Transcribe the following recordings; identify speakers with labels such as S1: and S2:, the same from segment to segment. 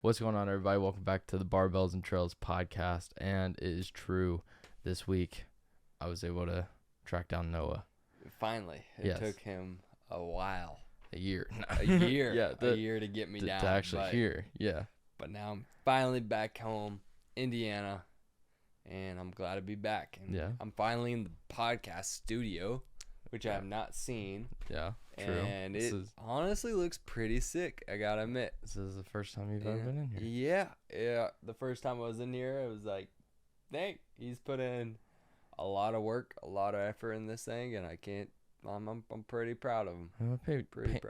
S1: What's going on, everybody? Welcome back to the Barbells and Trails Podcast. And it is true, this week I was able to track down Noah.
S2: Finally. It took him a while.
S1: A year.
S2: A year. Yeah, a year to get me down.
S1: To actually hear, yeah.
S2: But now I'm finally back home, Indiana, and I'm glad to be back. And I'm finally in the podcast studio, which I have not seen.
S1: Yeah, true.
S2: And it honestly looks pretty sick, I gotta admit.
S1: This is the first time you've ever been in here.
S2: Yeah. The first time I was in here, it was like, dang, he's put in a lot of work, a lot of effort in this thing, and I'm pretty proud of him.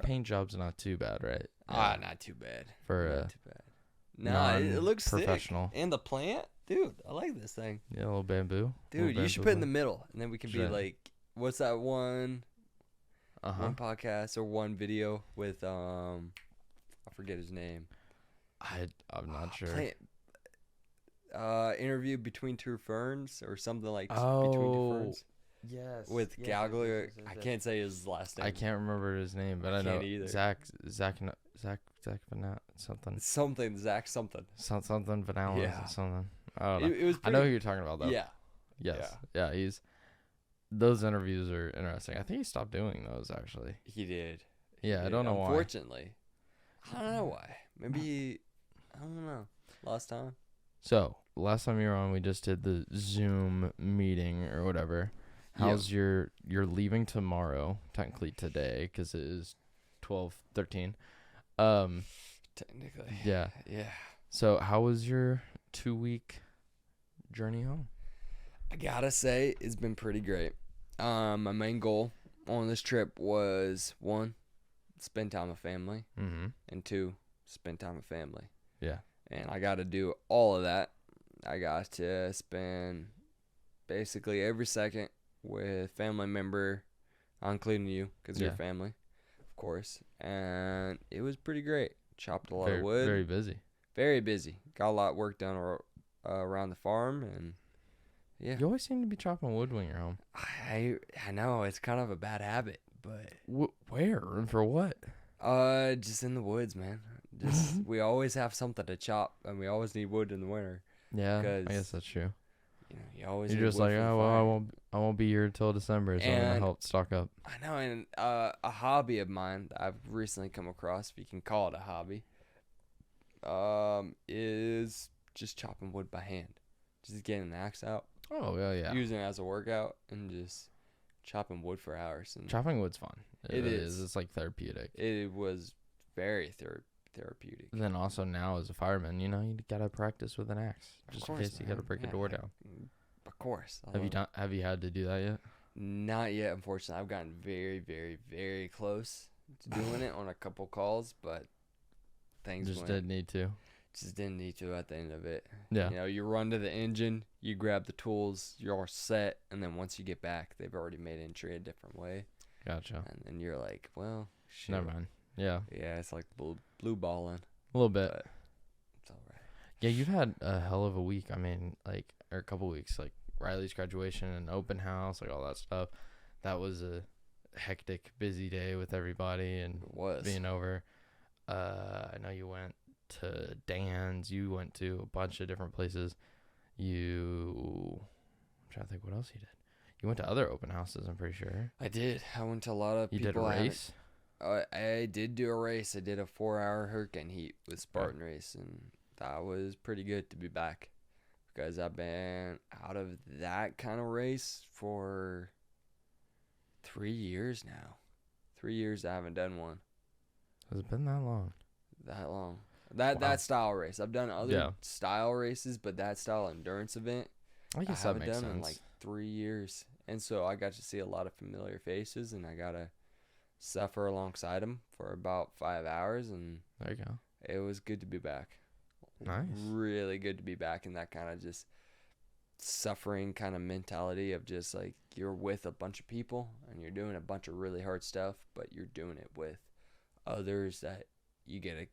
S1: Paint job's not too bad, right?
S2: Not too bad.
S1: Not
S2: too bad. No, it looks
S1: professional.
S2: Sick. And the plant, dude, I like this thing.
S1: Yeah, a little bamboo.
S2: Dude, you should put it in the middle, and then we can be like, what's that one? One podcast or one video with I forget his name.
S1: I'm not sure.
S2: Interview between two ferns or something like
S1: between
S2: two ferns.
S1: Yes.
S2: With Gallagher. I can't say his last name.
S1: I can't remember his name, but I know
S2: either.
S1: Zach Vanilla something.
S2: Something Zach something.
S1: Something Vanilla
S2: yeah.
S1: Something. I don't know.
S2: It was
S1: I know who you're talking about though.
S2: Yeah.
S1: Yes. Yeah. Those interviews are interesting. I think he stopped doing those actually.
S2: He did.
S1: Yeah, I don't know why.
S2: Unfortunately. I don't know why. Maybe I don't know. Last time.
S1: So, last time you were on, we just did the Zoom meeting or whatever. How's you're leaving tomorrow, technically today, because it is 12/13.
S2: Technically.
S1: Yeah.
S2: Yeah.
S1: So, how was your 2-week journey home?
S2: I gotta say, it's been pretty great. My main goal on this trip was 1, spend time with family, and 2, spend time with family.
S1: Yeah.
S2: And I got to do all of that. I got to spend basically every second with family member, including you, because you're family, of course. And it was pretty great. Chopped a lot of wood.
S1: Very busy.
S2: Very busy. Got a lot of work done around the farm, and yeah.
S1: You always seem to be chopping wood when you're home.
S2: I know, it's kind of a bad habit, but
S1: where and for what?
S2: Just in the woods, man. Just we always have something to chop, and we always need wood in the winter.
S1: Yeah, I guess that's true.
S2: You're
S1: just like, I won't be here until December, so I'm gonna help stock up.
S2: I know, and a hobby of mine that I've recently come across, if you can call it a hobby, is just chopping wood by hand, just getting an axe out.
S1: Oh yeah.
S2: Using it as a workout and just chopping wood for hours. And
S1: chopping wood's fun.
S2: It is.
S1: It's like therapeutic.
S2: It was very therapeutic.
S1: And then also now as a fireman, you gotta practice with an axe just in case you gotta break a door down.
S2: Of course.
S1: Have you had to do that yet?
S2: Not yet, unfortunately. I've gotten very, very, very close to doing it on a couple calls, but things
S1: didn't need to.
S2: Just didn't need to at the end of it.
S1: Yeah.
S2: You run to the engine, you grab the tools, you're all set, and then once you get back, they've already made entry a different way.
S1: Gotcha.
S2: And then you're like, well, shit.
S1: Never mind. Yeah.
S2: Yeah, it's like blue balling.
S1: A little bit.
S2: But it's all right.
S1: Yeah, you've had a hell of a week. I mean, or a couple weeks, like Riley's graduation and open house, like all that stuff. That was a hectic, busy day with everybody and being over. I know you went to Dan's. You went to a bunch of different places. I'm trying to think what else you did. You went to other open houses, I'm pretty sure.
S2: I did. I went to a lot of people.
S1: You did a race?
S2: I did do a race. I did a 4-hour hurricane heat with Spartan race, and that was pretty good to be back because I've been out of that kind of race for 3 years now. 3 years I haven't done one.
S1: Has it been that long?
S2: That long. That style race. I've done other style races, but that style endurance event,
S1: I guess that makes sense.
S2: in like 3 years. And so I got to see a lot of familiar faces, and I got to suffer alongside them for about 5 hours, and
S1: there you go.
S2: It was good to be back.
S1: Nice.
S2: Really good to be back in that kind of just suffering kind of mentality of just like you're with a bunch of people and you're doing a bunch of really hard stuff, but you're doing it with others that you get to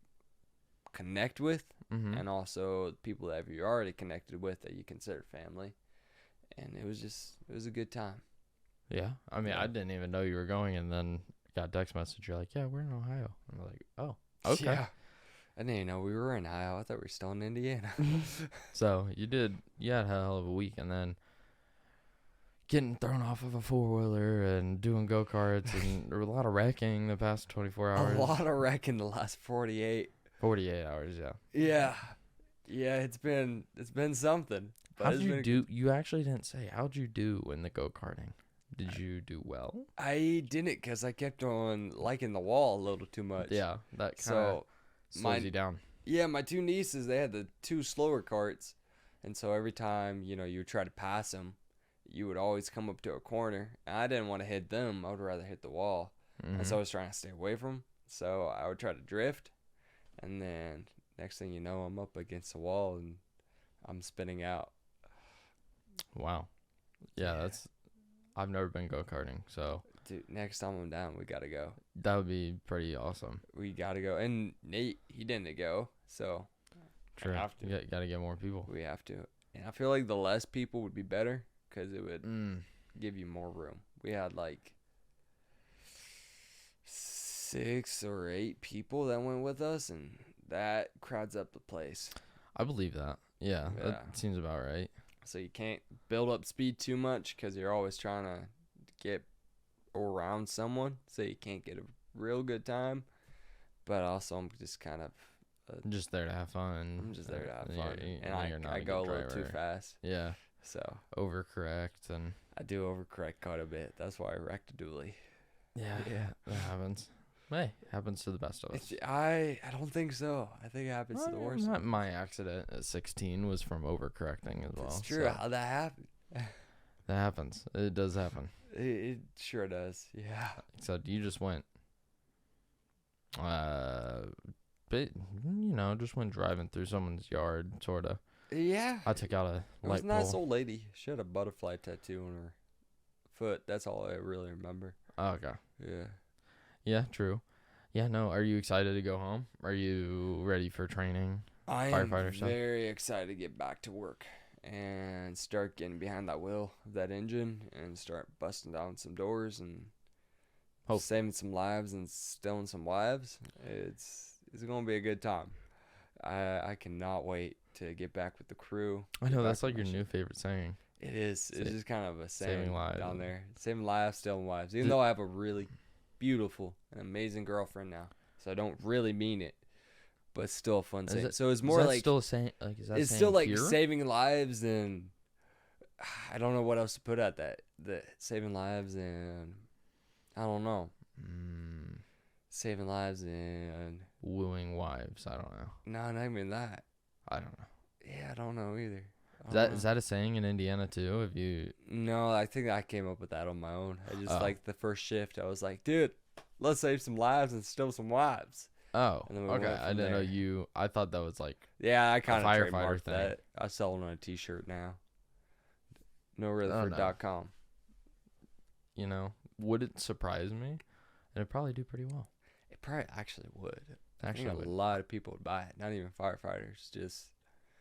S2: connect with, and also people that you're already connected with that you consider family. And it was a good time.
S1: Yeah. I mean, I didn't even know you were going, and then got a text message. You're like, yeah, we're in Ohio. And I'm like, oh, okay.
S2: I didn't even know we were in Iowa. I thought we were still in Indiana.
S1: So you had a hell of a week, and then getting thrown off of a 4-wheeler and doing go-karts, and there was a lot of wrecking the past 24 hours.
S2: A lot of wrecking the last 48.
S1: 48 hours, yeah.
S2: Yeah. Yeah, it's been something.
S1: How'd you do? You actually didn't say. How'd you do in the go-karting? Did you do well?
S2: I didn't because I kept on liking the wall a little too much.
S1: Yeah, that kind of slows you down.
S2: Yeah, my two nieces, they had the two slower carts. And so every time, you would try to pass them, you would always come up to a corner. And I didn't want to hit them. I would rather hit the wall.
S1: Mm-hmm.
S2: And so I was trying to stay away from them. So I would try to drift. And then next thing you know, I'm up against the wall and I'm spinning out.
S1: Wow. Yeah. I've never been go-karting, so.
S2: Dude, next time I'm down, we got to go.
S1: That would be pretty awesome.
S2: We got to go. And Nate, he didn't go, so.
S1: True. You got to get more people.
S2: We have to. And I feel like the less people would be better because it would give you more room. We had like 6 or 8 people that went with us, and that crowds up the place.
S1: I believe that. Yeah. That seems about right.
S2: So you can't build up speed too much because you're always trying to get around someone, so you can't get a real good time. But also, I'm just kind of
S1: just there to have fun.
S2: I'm just there to have fun, and I go a little too fast.
S1: Yeah.
S2: So
S1: overcorrect, and
S2: I do overcorrect quite a bit. That's why I wrecked a dually.
S1: Yeah, that happens. Hey, it happens to the best of us.
S2: I don't think so. I think it happens to the worst.
S1: My accident at 16 was from overcorrecting as well.
S2: That's true.
S1: So.
S2: How that happened?
S1: That happens. It does happen.
S2: It sure does. Yeah.
S1: So you just went, just went driving through someone's yard, sort of.
S2: Yeah.
S1: I took out a
S2: light
S1: light
S2: pole. Nice old lady. She had a butterfly tattoo on her foot. That's all I really remember.
S1: Oh, okay.
S2: Yeah.
S1: Yeah, true. Yeah, no. Are you excited to go home? Are you ready for training?
S2: I am very excited to get back to work and start getting behind that wheel of that engine and start busting down some doors and saving some lives and stealing some wives. It's going to be a good time. I cannot wait to get back with the crew.
S1: I know, that's like your new favorite saying.
S2: It is. It's just kind of a saying
S1: saving lives
S2: down there. Saving lives, stealing wives. Even though I have a really beautiful and amazing girlfriend now, so I don't really mean it, but it's still a fun saying. So it's more like
S1: still a saying. Like, is that
S2: it's still like saving lives, and I don't know what else to put at that. The saving lives, and I don't know. Saving lives and
S1: wooing wives. I don't know.
S2: No, not even that.
S1: I don't know.
S2: Yeah, I don't know either.
S1: Is that a saying in Indiana too? If you
S2: No, I think I came up with that on my own. I just like the first shift. I was like, dude, let's save some lives and steal some wives.
S1: Oh, okay. I didn't know you. I thought that was like
S2: I kind of
S1: firefighter thing.
S2: That. I sell it on a T-shirt now. NoRutherford.com.
S1: Would it surprise me? And it'd probably do pretty well.
S2: It probably actually would.
S1: Actually,
S2: a lot of people would buy it. Not even firefighters, just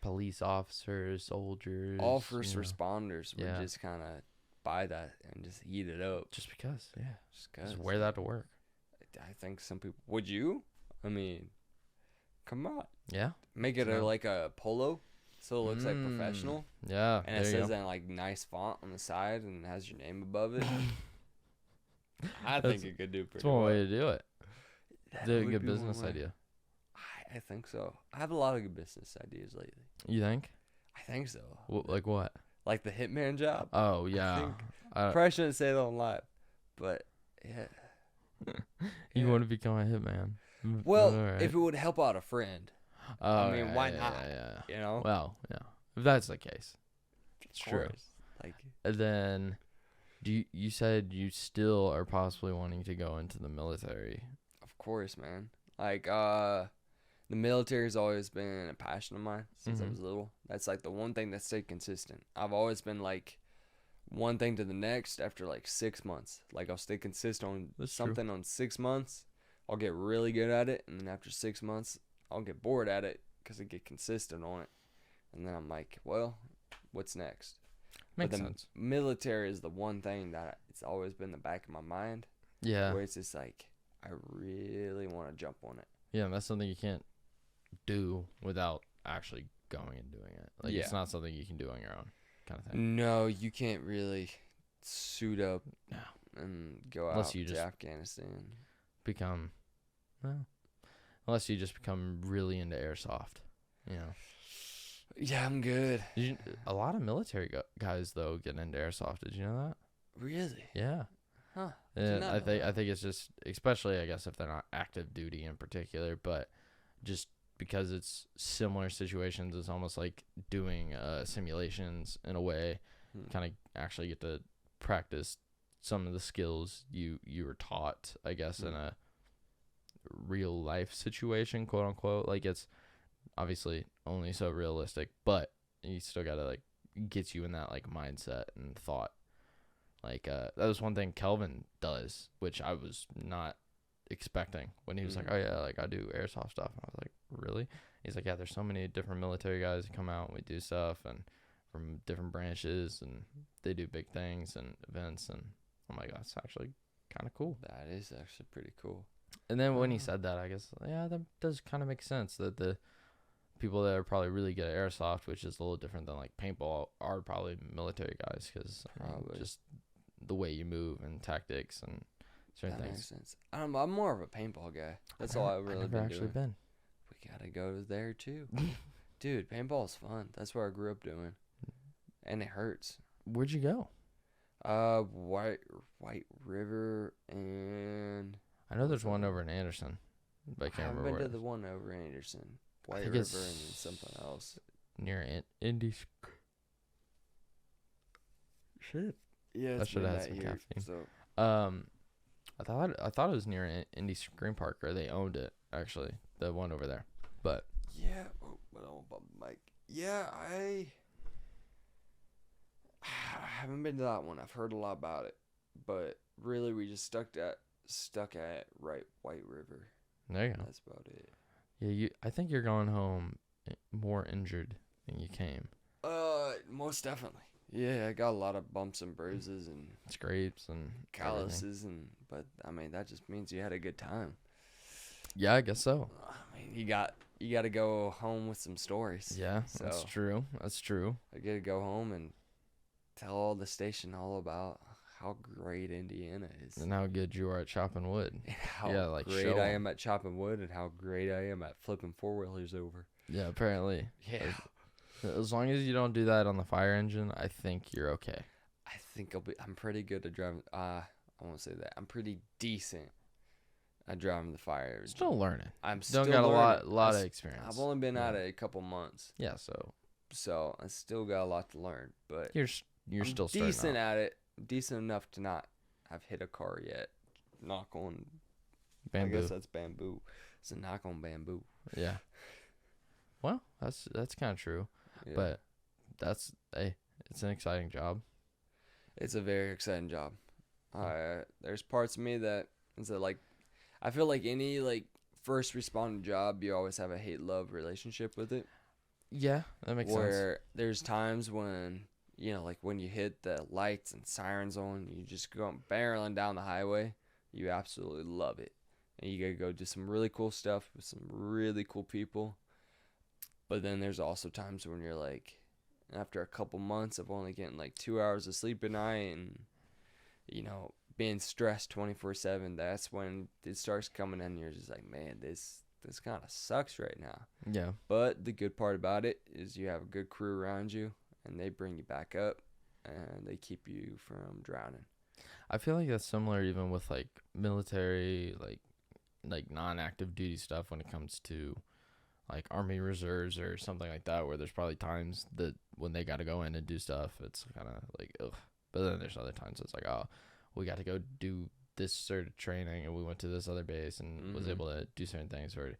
S1: police officers, soldiers,
S2: all first responders would just kind of buy that and just eat it up.
S1: Just because, yeah.
S2: Just
S1: wear that to work.
S2: I think some people would. You? I mean, come on.
S1: Yeah.
S2: Make it like a polo, so it looks like professional.
S1: Yeah.
S2: And it says that in like nice font on the side and it has your name above it. I think it could do pretty well.
S1: That's one way to do it. That's a good business idea.
S2: I think so. I have a lot of good business ideas lately.
S1: You think?
S2: I think so.
S1: Like what?
S2: Like the hitman job.
S1: Oh, yeah.
S2: Probably shouldn't say that on live, but yeah.
S1: You want to become a hitman?
S2: Well, if it would help out a friend.
S1: Oh,
S2: I mean, why not?
S1: Yeah.
S2: You know?
S1: Well, yeah. If that's the case. It's true.
S2: Like,
S1: and then you said you still are possibly wanting to go into the military.
S2: Of course, man. Like, the military has always been a passion of mine since I was little. That's like the one thing that stayed consistent. I've always been like one thing to the next after like 6 months. Like I'll stay consistent on something on 6 months. I'll get really good at it. And then after 6 months, I'll get bored at it because I get consistent on it. And then I'm like, well, what's next?
S1: Makes sense.
S2: Military is the one thing that it's always been in the back of my mind.
S1: Yeah.
S2: Where it's just like, I really want to jump on it.
S1: Yeah, that's something you can't do without actually going and doing it. Like, it's not something you can do on your own, kind of thing.
S2: No, you can't really suit up and go
S1: Unless
S2: out
S1: you
S2: to
S1: just
S2: Afghanistan.
S1: Unless you just become really into airsoft, you know.
S2: Yeah, I'm good.
S1: A lot of military guys though get into airsoft. Did you know that?
S2: Really?
S1: Yeah.
S2: Huh.
S1: Yeah, I think it's just, especially I guess if they're not active duty in particular, but just because it's similar situations, it's almost like doing simulations in a way. Kind of actually get to practice some of the skills you were taught, I guess, in a real life situation, quote unquote. Like, it's obviously only so realistic, but you still gotta like get you in that like mindset and thought. Like, that was one thing Kelvin does, which I was not expecting when he was like, oh yeah, like I do airsoft stuff. And I was like, really? He's like, yeah, there's so many different military guys that come out and we do stuff and from different branches and they do big things and events, and I'm like, that's actually kind of cool.
S2: That is actually pretty cool.
S1: And then when he said that, I guess, yeah, that does kind of make sense that the people that are probably really good at airsoft, which is a little different than like paintball, are probably military guys, because just the way you move and tactics and certain things.
S2: Makes sense. I'm more of a paintball guy. That's all I've really been doing. We gotta go there too. Dude, paintball's fun. That's what I grew up doing. And it hurts.
S1: Where'd you go?
S2: White River, and
S1: I know there's one over in Anderson, but I can't remember.
S2: I haven't
S1: where
S2: been to the one over in Anderson. White River and something else.
S1: Near Indy.
S2: Shit. Yeah,
S1: I should have had some caffeine.
S2: So.
S1: I thought it was near Indy Screen Park, or they owned it actually, the one over there. But
S2: yeah, Mike. Yeah, I haven't been to that one. I've heard a lot about it, but really, we just stuck at White River.
S1: There you go.
S2: That's about it.
S1: Yeah, I think you're going home more injured than you came.
S2: Most definitely. Yeah, I got a lot of bumps and bruises and
S1: scrapes and
S2: calluses, but I mean that just means you had a good time.
S1: Yeah, I guess so.
S2: I mean, you got to go home with some stories.
S1: Yeah, so that's true.
S2: I get to go home and tell the station all about how great Indiana is
S1: and how good you are at chopping wood.
S2: And how great I am at chopping wood, and how great I am at flipping 4-wheelers over.
S1: Yeah, apparently.
S2: Yeah.
S1: As long as you don't do that on the fire engine, I think you're okay.
S2: I think I'm pretty good at driving. I won't say that. I'm pretty decent at driving the fire engine.
S1: Still learning.
S2: I'm still
S1: got
S2: learning.
S1: a lot of experience.
S2: I've only been at it a couple months.
S1: Yeah,
S2: so I still got a lot to learn. But
S1: you're still starting
S2: decent at it. Decent enough to not have hit a car yet. Knock on bamboo. I guess that's bamboo. It's a knock on bamboo.
S1: Yeah. Well, that's kind of true. Yeah. But it's an exciting job.
S2: It's a very exciting job. There's parts of me that is like, I feel like any like first responder job, you always have a hate-love relationship with it.
S1: Yeah, that makes sense.
S2: Where there's times when, like when you hit the lights and sirens on, you just go barreling down the highway, you absolutely love it. And you gotta go do some really cool stuff with some really cool people. But then there's also times when you're like, after a couple months of only getting like 2 hours of sleep a night and, being stressed 24/7, that's when it starts coming in and you're just like, man, this kind of sucks right now.
S1: Yeah.
S2: But the good part about it is you have a good crew around you and they bring you back up and they keep you from drowning.
S1: I feel like that's similar even with like military, like non-active duty stuff when it comes to like Army Reserves or something like that, where there's probably times that when they got to go in and do stuff, it's kind of like, ugh. But then there's other times it's like, oh, we got to go do this sort of training and we went to this other base and was able to do certain things. Or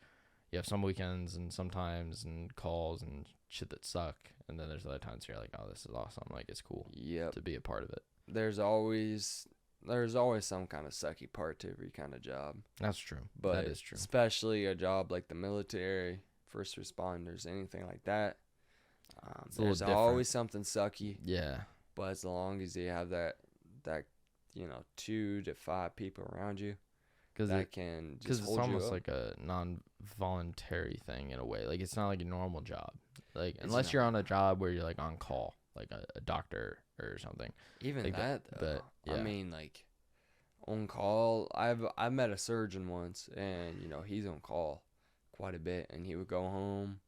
S1: you have some weekends and sometimes and calls and shit that suck. And then there's other times where you're like, oh, this is awesome. Like, it's cool to be a part of it.
S2: There's always some kind of sucky part to every kind of job.
S1: That's true.
S2: But
S1: that is true.
S2: Especially a job like the military, first responders, anything like that. There's always something sucky.
S1: Yeah.
S2: But as long as you have that 2 to 5 people around you, just
S1: it's
S2: hold you
S1: almost
S2: up.
S1: like a non-voluntary thing in a way. Like, it's not like a normal job. Like,
S2: It's
S1: unless
S2: not.
S1: you're on a job where you're like on call, like a doctor or something.
S2: Even
S1: like
S2: that, though.
S1: yeah.
S2: I mean, like, on call, I met a surgeon once, and, you know, he's on call quite a bit, and he would go home,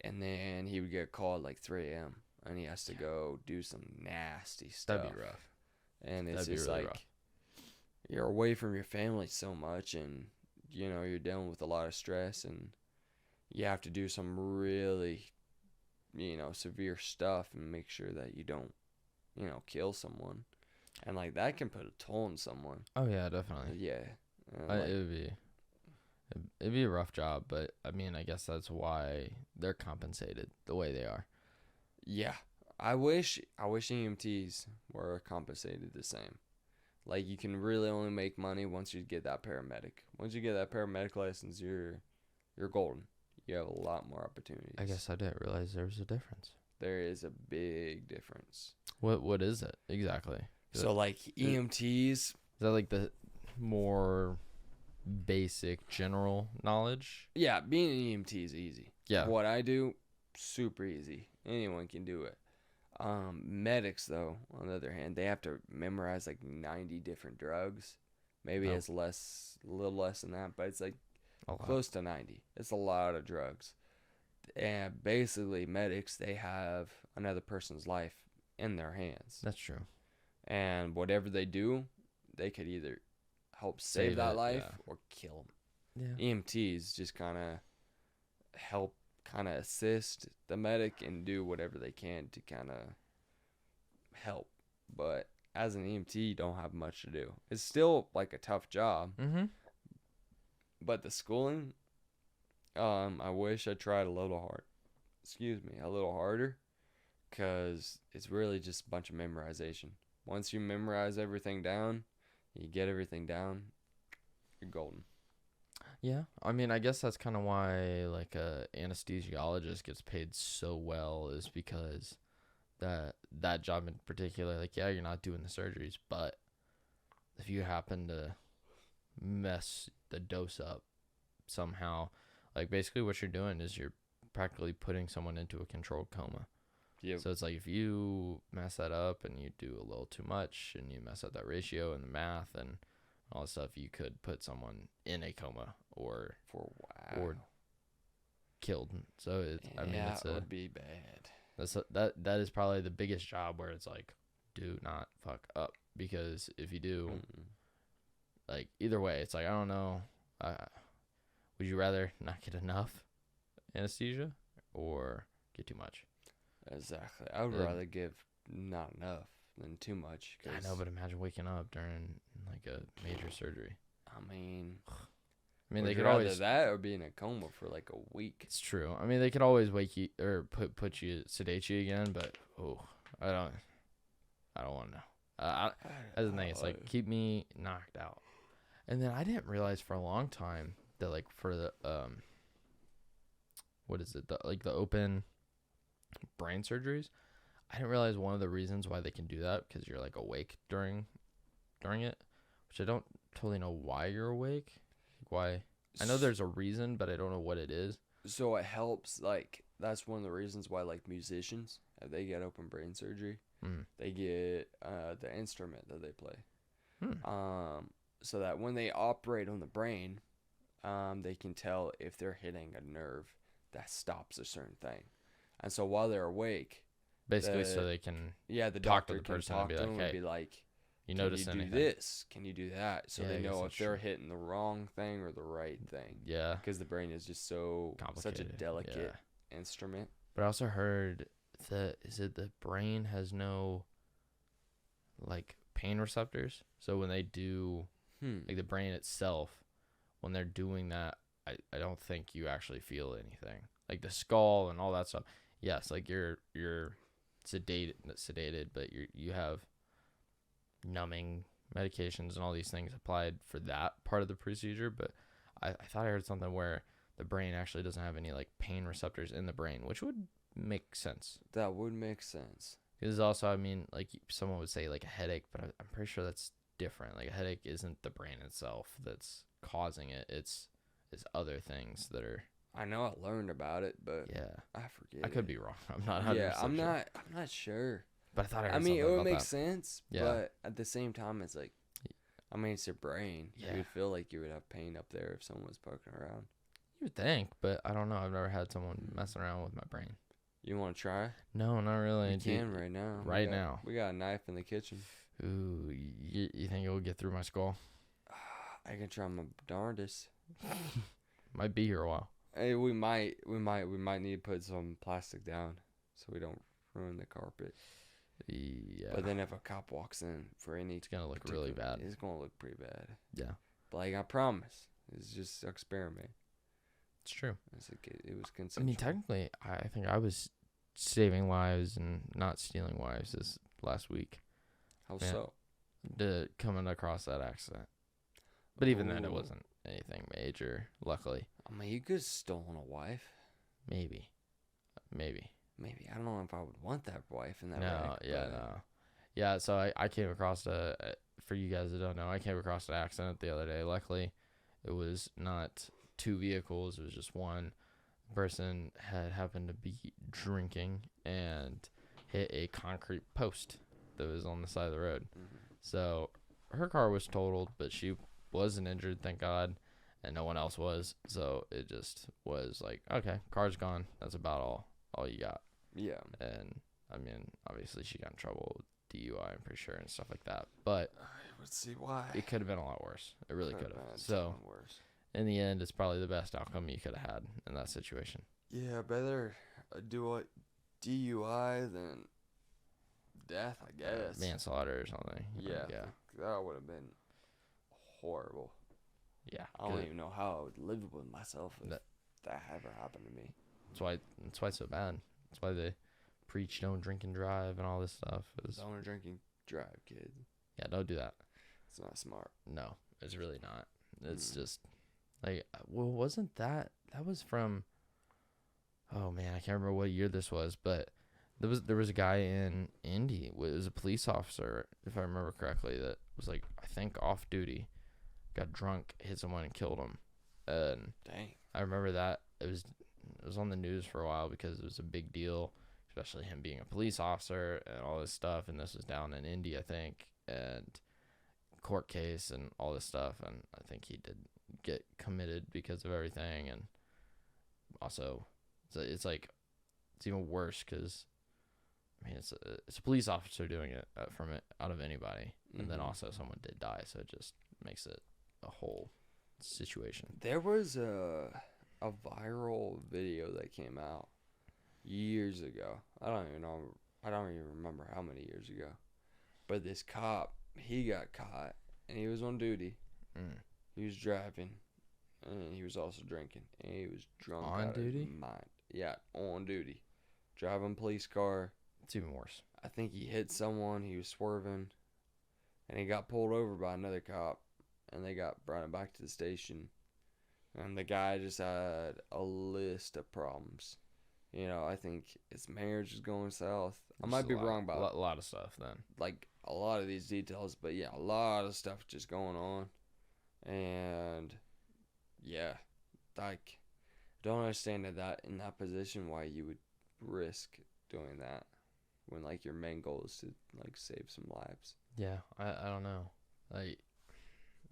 S2: and then he would get called like 3 a.m., and he has to go do some nasty stuff.
S1: That'd be rough.
S2: And it's
S1: That'd be
S2: just
S1: really
S2: like,
S1: rough.
S2: you're away from your family so much, and, you know, you're dealing with a lot of stress, and you have to do some really, you know, severe stuff and make sure that you don't, you know, kill someone. And, like, that can put a toll on someone.
S1: Oh yeah, definitely.
S2: Yeah.
S1: It'd be a rough job, but I mean, I guess that's why they're compensated the way they are.
S2: Yeah. I wish EMTs were compensated the same. Like, you can really only make money once you get that paramedic. Once you get that paramedic license, you're golden. You have a lot more opportunities.
S1: I guess I didn't realize there was a difference.
S2: There is a big difference.
S1: What is it exactly?
S2: So, like, EMTs.
S1: Is that like the more basic general knowledge?
S2: Yeah, being an EMT is easy.
S1: Yeah.
S2: What I do, super easy. Anyone can do it. Medics, though, on the other hand, they have to memorize like 90 different drugs. Maybe it's a little less than that, but it's like close to 90. It's a lot of drugs. And basically, medics, they have another person's life in their hands.
S1: That's true.
S2: And whatever they do, they could either help save that life or kill them.
S1: Yeah.
S2: EMTs just kind of help, kind of assist the medic and do whatever they can to kind of help. But as an EMT, you don't have much to do. It's still like a tough job.
S1: Mm-hmm.
S2: But the schooling, I wish I tried a little harder, because it's really just a bunch of memorization. Once you memorize everything down, you get everything down, you're golden.
S1: Yeah, I mean, I guess that's kind of why like a anesthesiologist gets paid so well, is because that job in particular, like, yeah, you're not doing the surgeries, but if you happen to mess the dose up somehow, like, basically what you're doing is you're practically putting someone into a controlled coma.
S2: Yep.
S1: So it's like, if you mess that up and you do a little too much and you mess up that ratio and the math and all that stuff, you could put someone in a coma or killed. So
S2: it would be bad.
S1: That is probably the biggest job where it's like, do not fuck up, because if you do, like, either way, it's like, I don't know, would you rather not get enough anesthesia or get too much?
S2: Exactly. I would rather give not enough than too much.
S1: I know, but imagine waking up during like a major surgery.
S2: I mean,
S1: they could always
S2: that or be in a coma for like a week.
S1: It's true. I mean, they could always wake you or sedate you again, but I don't want to know. That's the thing. It's like, keep me knocked out. And then I didn't realize for a long time that, like, for the what is it? The open brain surgeries, I didn't realize one of the reasons why they can do that, because you're like awake during it, which I don't totally know why you're awake. Why? I know there's a reason, but I don't know what it is.
S2: So it helps, like, that's one of the reasons why, like, musicians, if they get open brain surgery, they get the instrument that they play. So that when they operate on the brain, they can tell if they're hitting a nerve that stops a certain thing. And so while they're awake,
S1: basically, so they can
S2: the
S1: talk
S2: doctor
S1: to the person
S2: can talk
S1: and be
S2: to
S1: like,
S2: them
S1: hey,
S2: and be like,
S1: you notice
S2: anything? Can you do this? Can you do that? So they know if they're hitting the wrong thing or the right thing.
S1: Yeah.
S2: Because the brain is just so such a delicate instrument.
S1: But I also heard that the brain has no, like, pain receptors. So when they do, like, the brain itself, when they're doing that, I don't think you actually feel anything. Like the skull and all that stuff. Yes, like you're sedated, but you have numbing medications and all these things applied for that part of the procedure. But I thought I heard something where the brain actually doesn't have any, like, pain receptors in the brain, which would make sense.
S2: That would make sense.
S1: Because also, I mean, like, someone would say like a headache, but I'm pretty sure that's different. Like a headache isn't the brain itself that's causing it. It's other things that are.
S2: I know I learned about it, but
S1: Yeah,
S2: I forget.
S1: I could be wrong. I'm not. 100%
S2: Yeah, I'm
S1: sure.
S2: not sure.
S1: But I thought I heard
S2: I mean, it
S1: something
S2: would
S1: about
S2: make
S1: that.
S2: sense,
S1: Yeah.
S2: but at the same time, it's like, I mean, it's your brain.
S1: Yeah.
S2: You would feel like you would have pain up there if someone was poking around.
S1: You would think, but I don't know. I've never had someone messing around with my brain.
S2: You want to try?
S1: No, not really.
S2: You can right now.
S1: Right now.
S2: We got a knife in the kitchen.
S1: Ooh, you think it will get through my skull?
S2: I can try my darndest.
S1: Might be here a while.
S2: Hey, we might need to put some plastic down so we don't ruin the carpet.
S1: Yeah.
S2: But then if a cop walks in for any,
S1: it's gonna look really bad.
S2: It's gonna look pretty bad.
S1: Yeah.
S2: But like I promise, it's just an experiment.
S1: It's true.
S2: It's like it was consensual.
S1: I mean, technically, I think I was saving lives and not stealing wives this last week.
S2: How so?
S1: Coming across that accident. But even then, it
S2: Ooh.
S1: wasn't anything major, luckily.
S2: I mean, you could have stolen a wife.
S1: Maybe.
S2: Maybe. I don't know if I would want that wife in that
S1: No,
S2: wreck,
S1: yeah,
S2: but-
S1: no. Yeah, so I came across for you guys that don't know, I came across an accident the other day. Luckily, it was not two vehicles. It was just one. Person had happened to be drinking and hit a concrete post that was on the side of the road.
S2: Mhm.
S1: So her car was totaled, but she wasn't injured, thank God, and no one else was. So it just was like, okay, car's gone. That's about all you got.
S2: Yeah.
S1: And I mean, obviously she got in trouble with DUI, I'm pretty sure, and stuff like that. But
S2: Let's see why.
S1: it could have been a lot worse. It really could have.
S2: been
S1: So
S2: worse.
S1: in the end, it's probably the best outcome you could have had in that situation.
S2: Yeah, better do a DUI than death, I guess.
S1: Manslaughter or something.
S2: Yeah.
S1: Yeah.
S2: That would have been horrible.
S1: Yeah.
S2: I don't even know how I would live with myself if
S1: That-
S2: that ever happened to me.
S1: That's why it's so bad. That's why they preach don't drink and drive and all this stuff.
S2: Don't drinking drive, kid.
S1: Yeah, don't do that.
S2: It's not smart.
S1: No, it's really not. It's
S2: Mm.
S1: just like, well, wasn't that was from? Oh man, I can't remember what year this was, but there was a guy in Indy. It was a police officer, if I remember correctly, that was like, I think off duty, got drunk, hit someone and killed him. And
S2: Dang.
S1: I remember that it was on the news for a while because it was a big deal, especially him being a police officer and all this stuff. And this was down in Indy, I think, and court case and all this stuff. And I think he did get committed because of everything. And also, it's like, it's even worse because, I mean, it's a police officer doing it out of anybody. And then
S2: Mhm.
S1: also someone did die. So it just makes it a whole situation.
S2: There was a viral video that came out years ago. I don't even remember how many years ago. But this cop, he got caught and he was on duty.
S1: Mm.
S2: He was driving and he was also drinking. And he was drunk
S1: On
S2: out
S1: duty?
S2: of his mind. Yeah, on duty. Driving police car.
S1: It's even worse.
S2: I think he hit someone. He was swerving. And he got pulled over by another cop. And they got brought him back to the station. And the guy just had a list of problems. You know, I think his marriage is going south. I might be wrong about
S1: a lot of stuff then.
S2: like a lot of these details, but yeah, a lot of stuff just going on. And yeah, like don't understand that in that position why you would risk doing that when like your main goal is to like save some lives.
S1: Yeah, I don't know. Like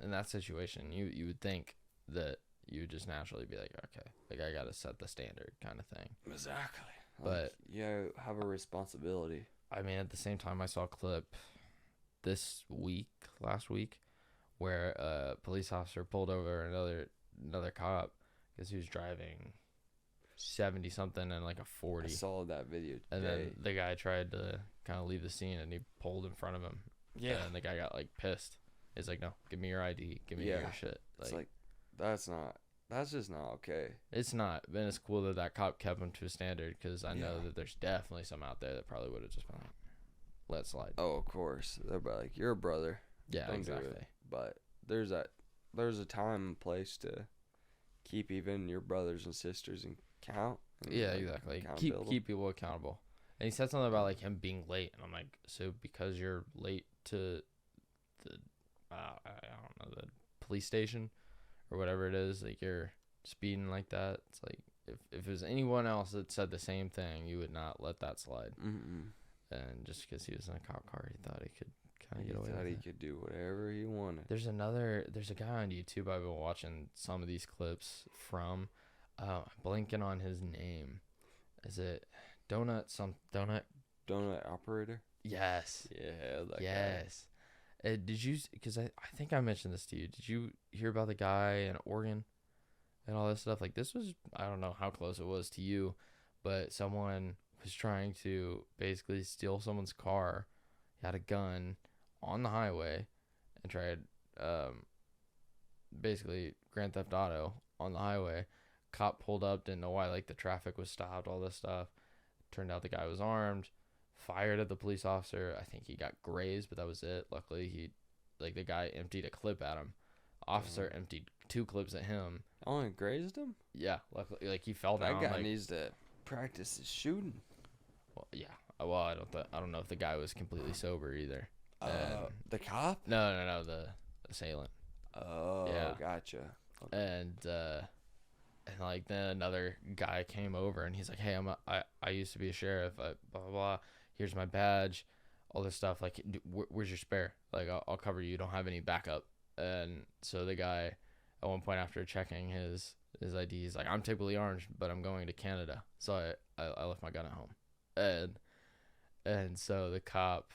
S1: in that situation, you would think that you would just naturally be like, okay, like I gotta set the standard kind of thing.
S2: Exactly.
S1: But
S2: like, you have a responsibility.
S1: I mean, at the same time, I saw a clip last week, where a police officer pulled over another cop because he was driving 70 something and like a 40.
S2: I saw that video today.
S1: And then the guy tried to kind of leave the scene and he pulled in front of him.
S2: Yeah.
S1: And the guy got like pissed. He's like, no, give me your ID. Give me your shit.
S2: It's like, that's just not okay.
S1: It's not. But it's cool that cop kept him to a standard because I know that there's definitely some out there that probably would have just been like, let slide.
S2: Oh, of course. They're like, you're a brother.
S1: Yeah,
S2: Don't do
S1: exactly.
S2: it. But there's a time and place to keep even your brothers and sisters in count. And
S1: Yeah,
S2: like,
S1: exactly.
S2: accountability.
S1: Keep people accountable. And he said something about like him being late, and I'm like, so because you're late to the I don't know, the police station or whatever it is. Like, you're speeding like that. It's like, if it was anyone else that said the same thing, you would not let that slide. And just because he was in a cop car, he thought he could kind of get away with it.
S2: He could do whatever he wanted.
S1: There's a guy on YouTube I've been watching some of these clips from. I'm blanking on his name. Is it Donut
S2: Operator?
S1: Yes.
S2: Yeah, that
S1: yes. Did you, because I think I mentioned this to you. Did you hear about the guy in Oregon and all this stuff? Like, this was, I don't know how close it was to you, but someone was trying to basically steal someone's car. He had a gun on the highway and tried basically Grand Theft Auto on the highway. Cop pulled up, didn't know why, like, the traffic was stopped, all this stuff. Turned out the guy was armed, fired at the police officer. I think he got grazed, but that was it. Luckily, the guy emptied a clip at him. Officer emptied 2 clips at him.
S2: Only grazed him?
S1: Yeah, luckily, like, he fell down.
S2: That guy needs to practice his shooting.
S1: Well, yeah. Well, I don't know if the guy was completely sober either.
S2: The cop?
S1: No, the assailant.
S2: Oh, yeah. Gotcha.
S1: Okay. And like, then another guy came over and he's like, hey, I used to be a sheriff, blah blah blah, here's my badge, all this stuff, like, where's your spare, like, I'll cover you, don't have any backup. And so the guy at one point, after checking his ID, he's like, I'm typically armed, but I'm going to Canada, so I left my gun at home. And so the cop,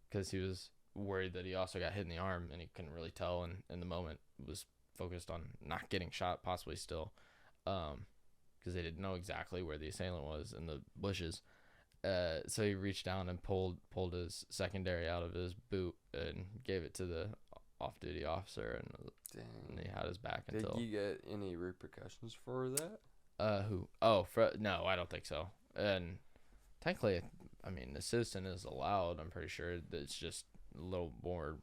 S1: because he was worried that he also got hit in the arm and he couldn't really tell, and in the moment was focused on not getting shot, possibly still, because they didn't know exactly where the assailant was in the bushes. So he reached down and pulled his secondary out of his boot and gave it to the off-duty officer, and he had his back until.
S2: Did you get any repercussions for that?
S1: Who? Oh, no, I don't think so. And technically, I mean, the citizen is allowed. I'm pretty sure that it's just a little more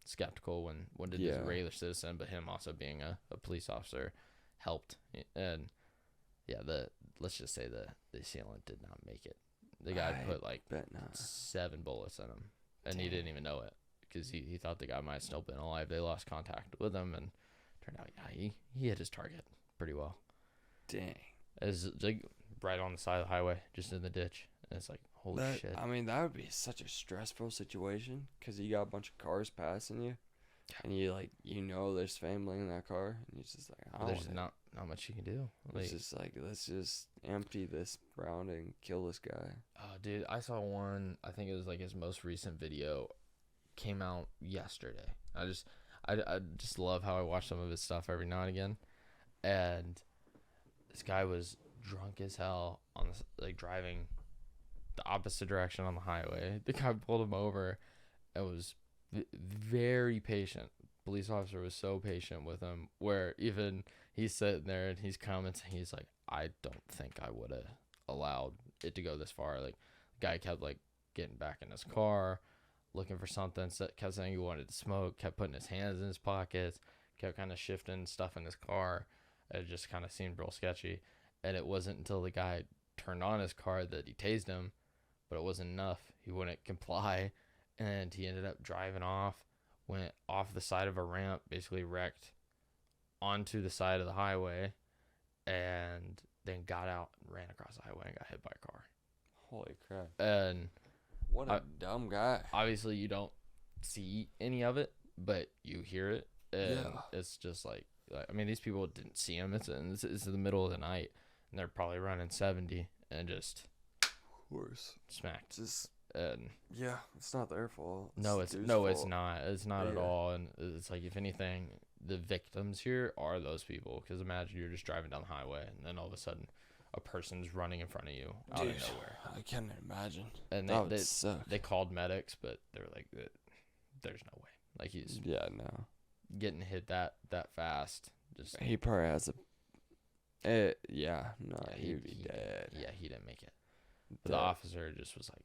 S1: skeptical when did this regular citizen, but him also being a police officer helped. And yeah, let's just say the assailant did not make it. The guy put like 7 bullets in him, and he didn't even know it, because he thought the guy might have still been alive. They lost contact with him, and turned out, he hit his target pretty well.
S2: Dang.
S1: It's like right on the side of the highway, just in the ditch. And it's like, holy shit.
S2: I mean, that would be such a stressful situation, because you got a bunch of cars passing you, and there's family in that car, and you're just like,
S1: there's not much you can do.
S2: It's just like, let's just empty this round and kill this guy.
S1: Oh, dude, I saw one. I think it was like his most recent video came out yesterday. I just love how I watch some of his stuff every now and again. And this guy was drunk as hell on driving the opposite direction on the highway. The guy pulled him over and was very patient. Police officer was so patient with him, where even he's sitting there and he's commenting, he's like, I don't think I would have allowed it to go this far. Like, the guy kept like getting back in his car, looking for something, kept saying he wanted to smoke, kept putting his hands in his pockets, kept kind of shifting stuff in his car. It just kind of seemed real sketchy. And it wasn't until the guy turned on his car that he tased him, but it wasn't enough. He wouldn't comply, and he ended up driving off, went off the side of a ramp, basically wrecked onto the side of the highway, and then got out and ran across the highway and got hit by a car.
S2: Holy crap.
S1: And
S2: what a dumb guy.
S1: Obviously, you don't see any of it, but you hear it, and it's just like, I mean, these people didn't see him. It's in the middle of the night, and they're probably running 70 and just smacked. And
S2: it's not their fault.
S1: It's not. It's not at all. And it's like, if anything, the victims here are those people. Because imagine you're just driving down the highway, and then all of a sudden, a person's running in front of you out of nowhere.
S2: I can't imagine.
S1: And they called medics, but they were like, "There's no way." Like, he's getting hit that fast. Just
S2: he probably has he'd be dead.
S1: Yeah, he didn't make it. But the officer just was like,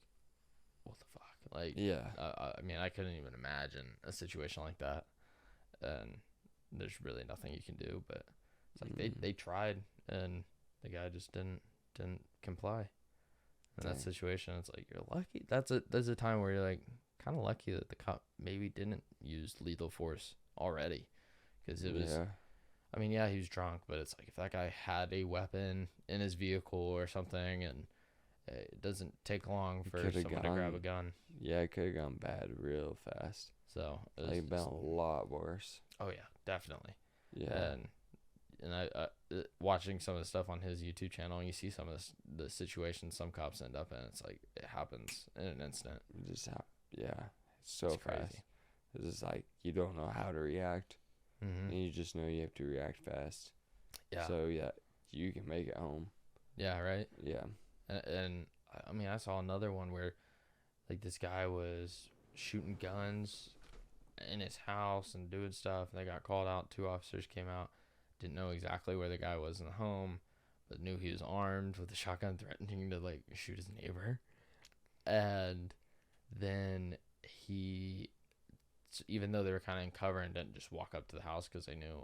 S1: what the fuck? Like, I mean, I couldn't even imagine a situation like that. And there's really nothing you can do. But it's like they tried, and the guy just didn't comply. In that situation, it's like, you're lucky. That's a time where you're like, kind of lucky that the cop maybe didn't use lethal force already, because it was. I mean, yeah, he was drunk, but it's like if that guy had a weapon in his vehicle or something, and it doesn't take long for someone to grab a gun.
S2: Yeah, it could have gone bad real fast.
S1: So
S2: it would have been a lot worse.
S1: Oh yeah, definitely.
S2: Yeah.
S1: And I watching some of the stuff on his YouTube channel, and you see some of the situations some cops end up in. It's like it happens in an instant.
S2: Yeah, it's so fast. Crazy. It's just like you don't know how to react, and you just know you have to react fast. Yeah. So yeah, you can make it home.
S1: Yeah. Right.
S2: Yeah.
S1: And I mean, I saw another one where, like, this guy was shooting guns in his house and doing stuff. And they got called out. 2 officers came out. Didn't know exactly where the guy was in the home, but knew he was armed with a shotgun, threatening to, like, shoot his neighbor. And then even though they were kind of in cover and didn't just walk up to the house because they knew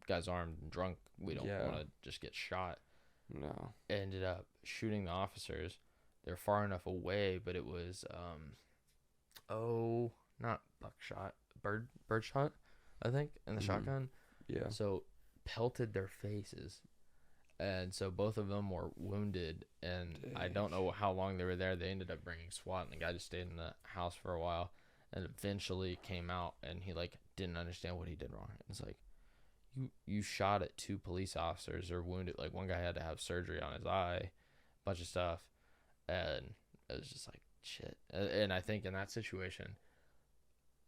S1: guy's armed and drunk, we don't want to just get shot.
S2: No.
S1: Ended up shooting the officers. They're far enough away, but it was not buckshot, birdshot, I think, in the shotgun.
S2: Yeah.
S1: So pelted their faces, and so both of them were wounded. And dang. I don't know how long they were there. They ended up bringing SWAT, and the guy just stayed in the house for a while, and eventually came out, and he like didn't understand what he did wrong. It's like, you shot at 2 police officers or wounded. Like, one guy had to have surgery on his eye, bunch of stuff, and it was just like shit. And I think in that situation,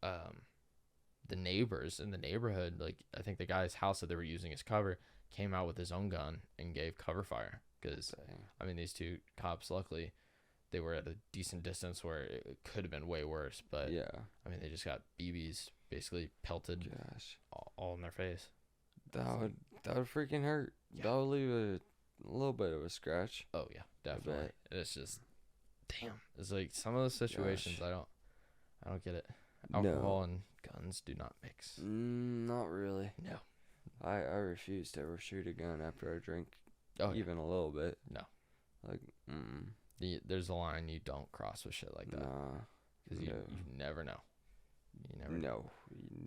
S1: the neighbors in the neighborhood, like, I think the guy's house that they were using as cover came out with his own gun and gave cover fire, because I mean, these 2 cops, luckily they were at a decent distance where it could have been way worse, but yeah, I mean, they just got BBs basically pelted all in their face.
S2: That would freaking hurt. Yeah. That would leave a little bit of a scratch.
S1: Oh yeah, definitely. It's just, damn. It's like some of the situations I don't get it. Alcohol and guns do not mix.
S2: Not really.
S1: No.
S2: I refuse to ever shoot a gun after I drink even a little bit.
S1: No.
S2: Like,
S1: there's a line you don't cross with shit like that. Nah. Because you never know. You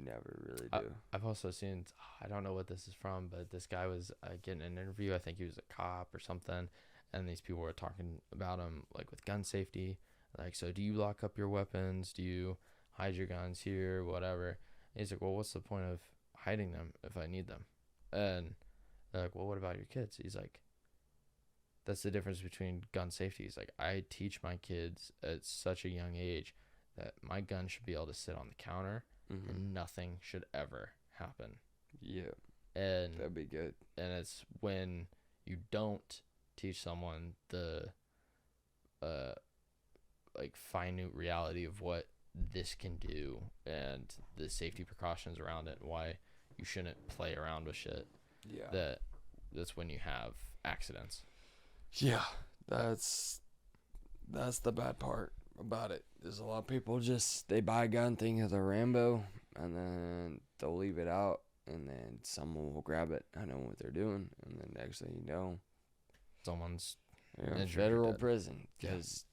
S1: never really do. I've also seen, I don't know what this is from, but this guy was getting an interview. I think he was a cop or something, and these people were talking about him, like, with gun safety. Like, so do you lock up your weapons? Do you hide your guns here? Whatever. And he's like, well, what's the point of hiding them if I need them? And they're like, well, what about your kids? He's like, that's the difference between gun safety. He's like, I teach my kids at such a young age that my gun should be able to sit on the counter and nothing should ever happen.
S2: Yeah.
S1: And
S2: that'd be good.
S1: And it's when you don't teach someone the like finite reality of what this can do and the safety precautions around it, and why you shouldn't play around with shit. Yeah. That's when you have accidents.
S2: Yeah. That's the bad part about it. There's a lot of people they buy a gun thinking it's a Rambo, and then they'll leave it out, and then someone will grab it. I know what they're doing, and then next thing you know,
S1: someone's
S2: in federal prison because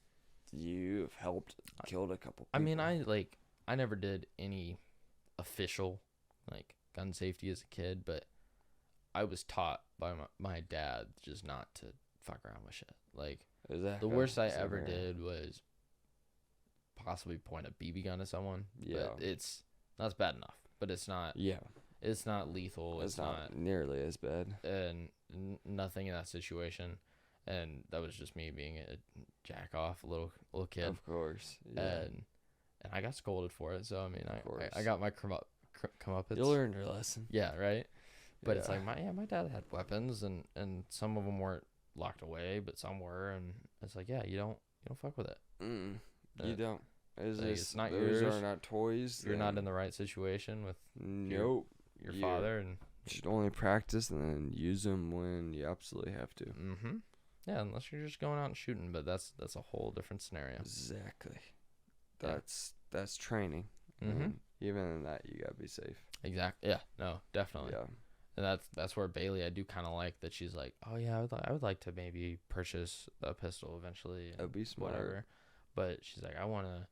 S2: you've helped killed a couple people.
S1: I mean, I never did any official like gun safety as a kid, but I was taught by my dad just not to fuck around with shit. Like, the worst I ever did was possibly point a BB gun at someone. Yeah, but that's bad enough, but it's not. Yeah, it's not lethal. It's not
S2: nearly as bad.
S1: And nothing in that situation, and that was just me being a jack off, little kid.
S2: Of course. Yeah.
S1: And I got scolded for it. So I mean, I got my comeuppance.
S2: You learned your lesson.
S1: Yeah, right. But it's like my dad had weapons, and some of them weren't locked away, but some were, and it's like, yeah, you don't fuck with it.
S2: You don't.
S1: It's not yours.
S2: Those are not toys.
S1: You're not in the right situation with your father, and
S2: you should only practice and then use them when you absolutely have to.
S1: Mm-hmm. Yeah, unless you're just going out and shooting, but that's a whole different scenario.
S2: Exactly. That's training. Mm-hmm. Even in that, you gotta be safe.
S1: Exactly. Yeah. No, definitely. Yeah. And that's where Bailey, I do kind of like that she's like, oh yeah, I would like to maybe purchase a pistol eventually.
S2: That'd be smart.
S1: Whatever. But she's like, I want to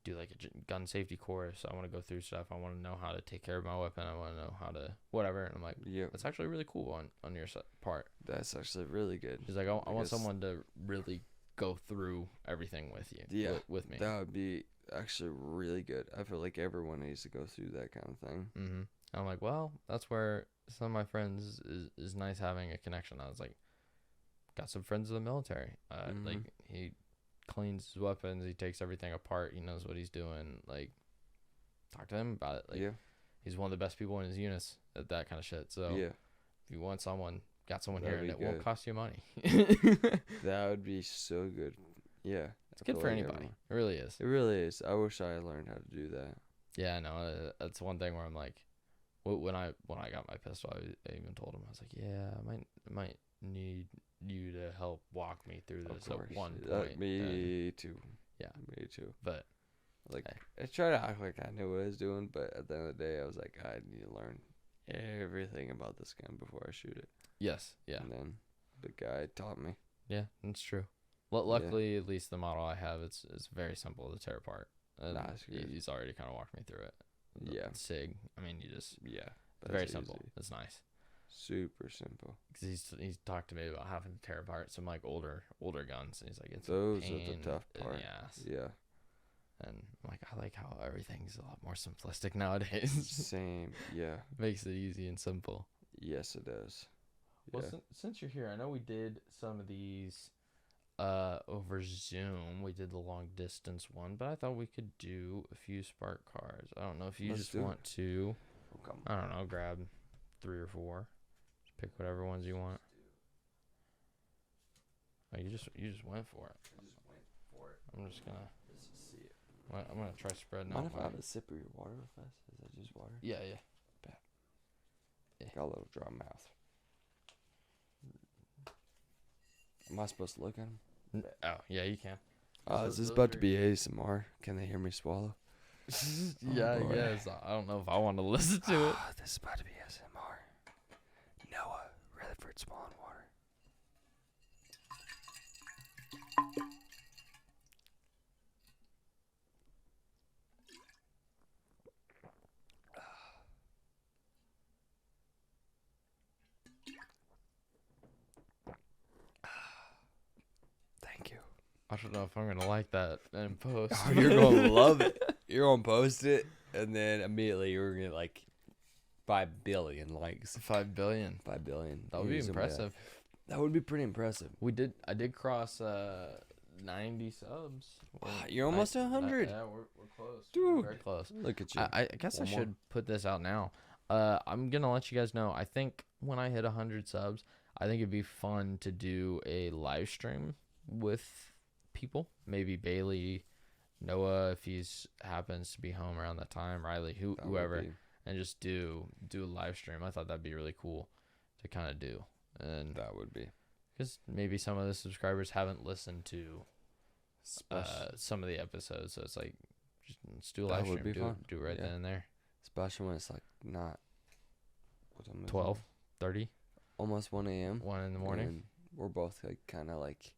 S1: do like a gun safety course. I want to go through stuff. I want to know how to take care of my weapon. I want to know how to whatever. And I'm like,
S2: Yeah,
S1: that's actually really cool on your part.
S2: that's actually really good.
S1: He's like, I want someone to really go through everything with you.
S2: Yeah,
S1: with me.
S2: That would be actually really good. I feel like everyone needs to go through that kind of thing.
S1: Mm-hmm. I'm like, well, that's where some of my friends is nice having a connection. I was like, got some friends in the military. Like he cleans his weapons. He takes everything apart. He knows what he's doing. Like, talk to him about it. Like,
S2: yeah,
S1: he's one of the best people in his units at that kind of shit. So
S2: yeah,
S1: if you want someone, got someone
S2: That'd
S1: here, and
S2: be
S1: it won't
S2: good.
S1: cost you money.
S2: that would be so good. Yeah,
S1: It's good for anybody. It really is.
S2: It really is. I wish I had learned how to do that.
S1: Yeah, I know. That's one thing where I'm like, when I got my pistol, I even told him, I was like, yeah, I might need you to help walk me through this at one point.
S2: Me too.
S1: Yeah,
S2: me too.
S1: But
S2: like, I try to act like I knew what I was doing, but at the end of the day, I was like, I need to learn everything about this gun before I shoot it.
S1: Yes, yeah.
S2: And then the guy taught me.
S1: Yeah, that's true. Luckily, at least the model I have, it's very simple to tear apart. And he's already kind of walked me through it. The SIG. I mean, you just very simple. Easy. It's nice.
S2: Super simple.
S1: Because he's talked to me about having to tear apart some like older guns, and he's like, it's
S2: those
S1: a pain
S2: are the tough part.
S1: in the ass.
S2: Yeah.
S1: And I'm like, I like how everything's a lot more simplistic nowadays.
S2: Same. Yeah.
S1: Makes it easy and simple.
S2: Yes, it does.
S1: Well, since you're here, I know we did some of these over Zoom. We did the long distance one, but I thought we could do a few spark cars. I don't know if you just want to, I don't know, grab 3 or 4. Just pick whatever ones you want. Oh, you just went for it.
S2: I just went for it.
S1: I'm just gonna
S2: see it.
S1: I'm gonna try spreading
S2: out. Mind
S1: out.
S2: if I have a sip of your water real fast? Is that just water?
S1: Yeah.
S2: Bet. Yeah. Got a little dry mouth. Am I supposed to look at him?
S1: Oh, yeah, you can.
S2: Is this about to be ASMR? Can they hear me swallow?
S1: Yeah, I guess. I don't know if I want to listen to it.
S2: This is about to be ASMR. Noah, Rutherford swallowing water. Thank you.
S1: I don't know if I'm gonna like that in post.
S2: Oh, you're gonna love it. You're gonna post it, and then immediately you're gonna get like 5 billion likes.
S1: 5 billion.
S2: 5 billion.
S1: That would be impressive.
S2: That would be pretty impressive.
S1: I did cross 90 subs.
S2: You're almost 100.
S1: Yeah, we're close.
S2: Dude,
S1: we're very close.
S2: Look at you.
S1: I guess I should put this out now. I'm gonna let you guys know. I think when I hit 100 subs, I think it'd be fun to do a live stream with people. Maybe Bailey, Noah, if he's happens to be home around that time, Riley, whoever, and just do a live stream. I thought that'd be really cool to kind of do. And
S2: that would be
S1: because maybe some of the subscribers haven't listened to some of the episodes, so it's like just let's do a live stream. Do right then and there.
S2: Especially when it's like not
S1: 12:30,
S2: almost 1 a.m.
S1: 1 in the morning.
S2: And we're both like kind of like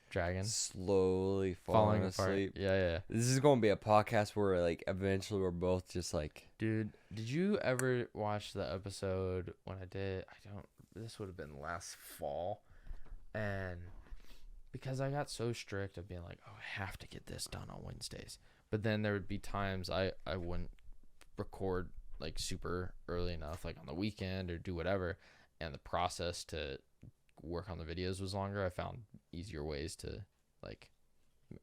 S1: dragging,
S2: slowly falling asleep.
S1: Yeah.
S2: This is gonna be a podcast where like eventually we're both just like.
S1: Dude, did you ever watch the episode when I did? This would have been last fall, and because I got so strict of being like, oh, I have to get this done on Wednesdays, but then there would be times I wouldn't record like super early enough, like on the weekend or do whatever, and the process to work on the videos was longer. I found easier ways to like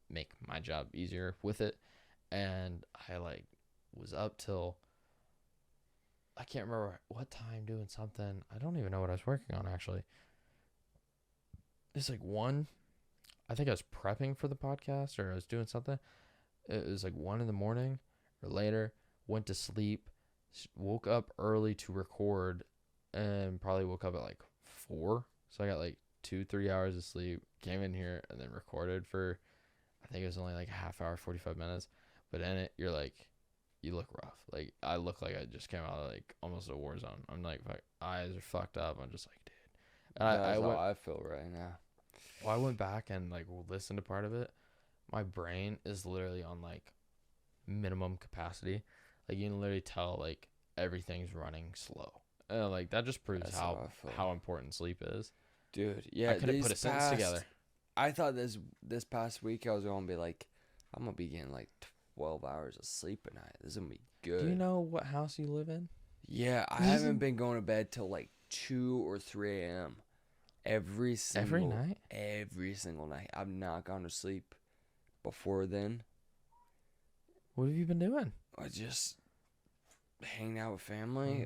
S1: make my job easier with it, and I like was up till I can't remember what time doing something. I don't even know what I was working on actually. It's like 1. I think I was prepping for the podcast or I was doing something. It was like 1 in the morning or later. Went to sleep, woke up early to record, and probably woke up at like 4. So I got like 2-3 hours of sleep. Came in here and then recorded for, I think it was only like a half hour, 45 minutes. But in it, you're like, you look rough. Like I look like I just came out of like almost a war zone. I'm like, my eyes are fucked up. I'm just like, dude.
S2: That's how I feel right now.
S1: Well, I went back and like listened to part of it. My brain is literally on like minimum capacity, like you can literally tell like everything's running slow. Like that just proves how important sleep is.
S2: Dude, yeah.
S1: I couldn't put a sentence together.
S2: I thought this past week I was going to be like, I'm going to be getting like 12 hours of sleep a night. This is going to be good.
S1: Do you know what house you live in?
S2: Yeah, I haven't been going to bed till like 2 or 3 a.m. Every
S1: night?
S2: Every single night. I've not gone to sleep before then.
S1: What have you been doing?
S2: I just hanging out with family,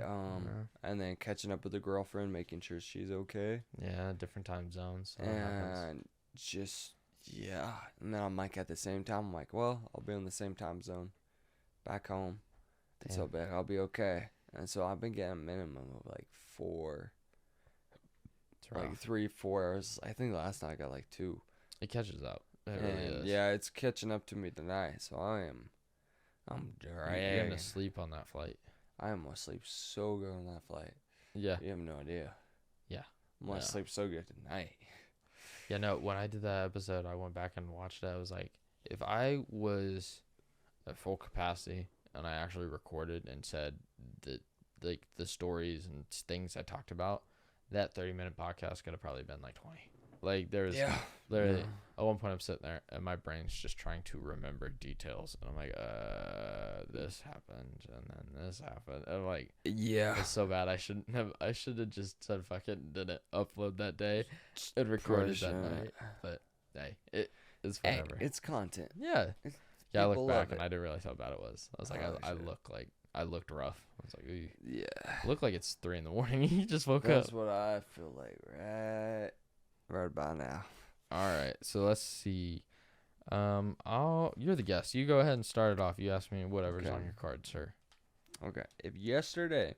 S2: and then catching up with a girlfriend, making sure she's okay.
S1: Yeah, different time zones.
S2: And just, yeah. And then I'm like, at the same time, I'm like, well, I'll be in the same time zone back home. And so I'll be okay. And so I've been getting a minimum of like 3-4 hours. I think last night I got like 2.
S1: It catches up. It really is.
S2: Yeah, it's catching up to me tonight. So I'm dragging.
S1: You're gonna sleep on that flight.
S2: I am gonna sleep so good on that flight.
S1: Yeah.
S2: You have no idea.
S1: Yeah.
S2: I'm gonna sleep so good tonight.
S1: Yeah, no, when I did that episode, I went back and watched it. I was like, if I was at full capacity and I actually recorded and said the stories and things I talked about, that 30-minute podcast could have probably been like 20. Like there's literally at one point I'm sitting there and my brain's just trying to remember details and I'm like, this happened and then this happened. And I'm like, it's so bad. I should have just said fuck it and didn't upload that day and recorded that night. But hey, it's whatever.
S2: Hey, it's content.
S1: Yeah. I looked back and I didn't realize how bad it was. I was like, I looked rough. I was like, ooh. Yeah. I look like it's 3 a.m. You just woke up.
S2: That's what I feel like right about now.
S1: All right, so let's see. You're the guest. You go ahead and start it off. You ask me whatever's on your card, sir.
S2: Okay. If yesterday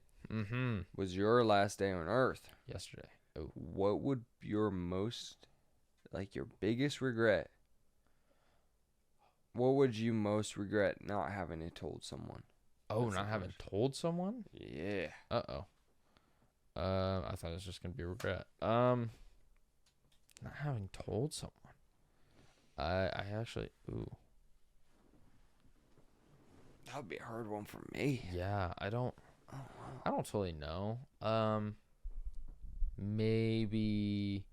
S2: was your last day on Earth,
S1: yesterday,
S2: what would your biggest regret? What would you most regret not having told someone?
S1: Oh, not having told someone?
S2: Yeah.
S1: Uh-oh. I thought it was just gonna be a regret. Not having told someone. I actually,
S2: That would be a hard one for me.
S1: Yeah, I don't totally know. Maybe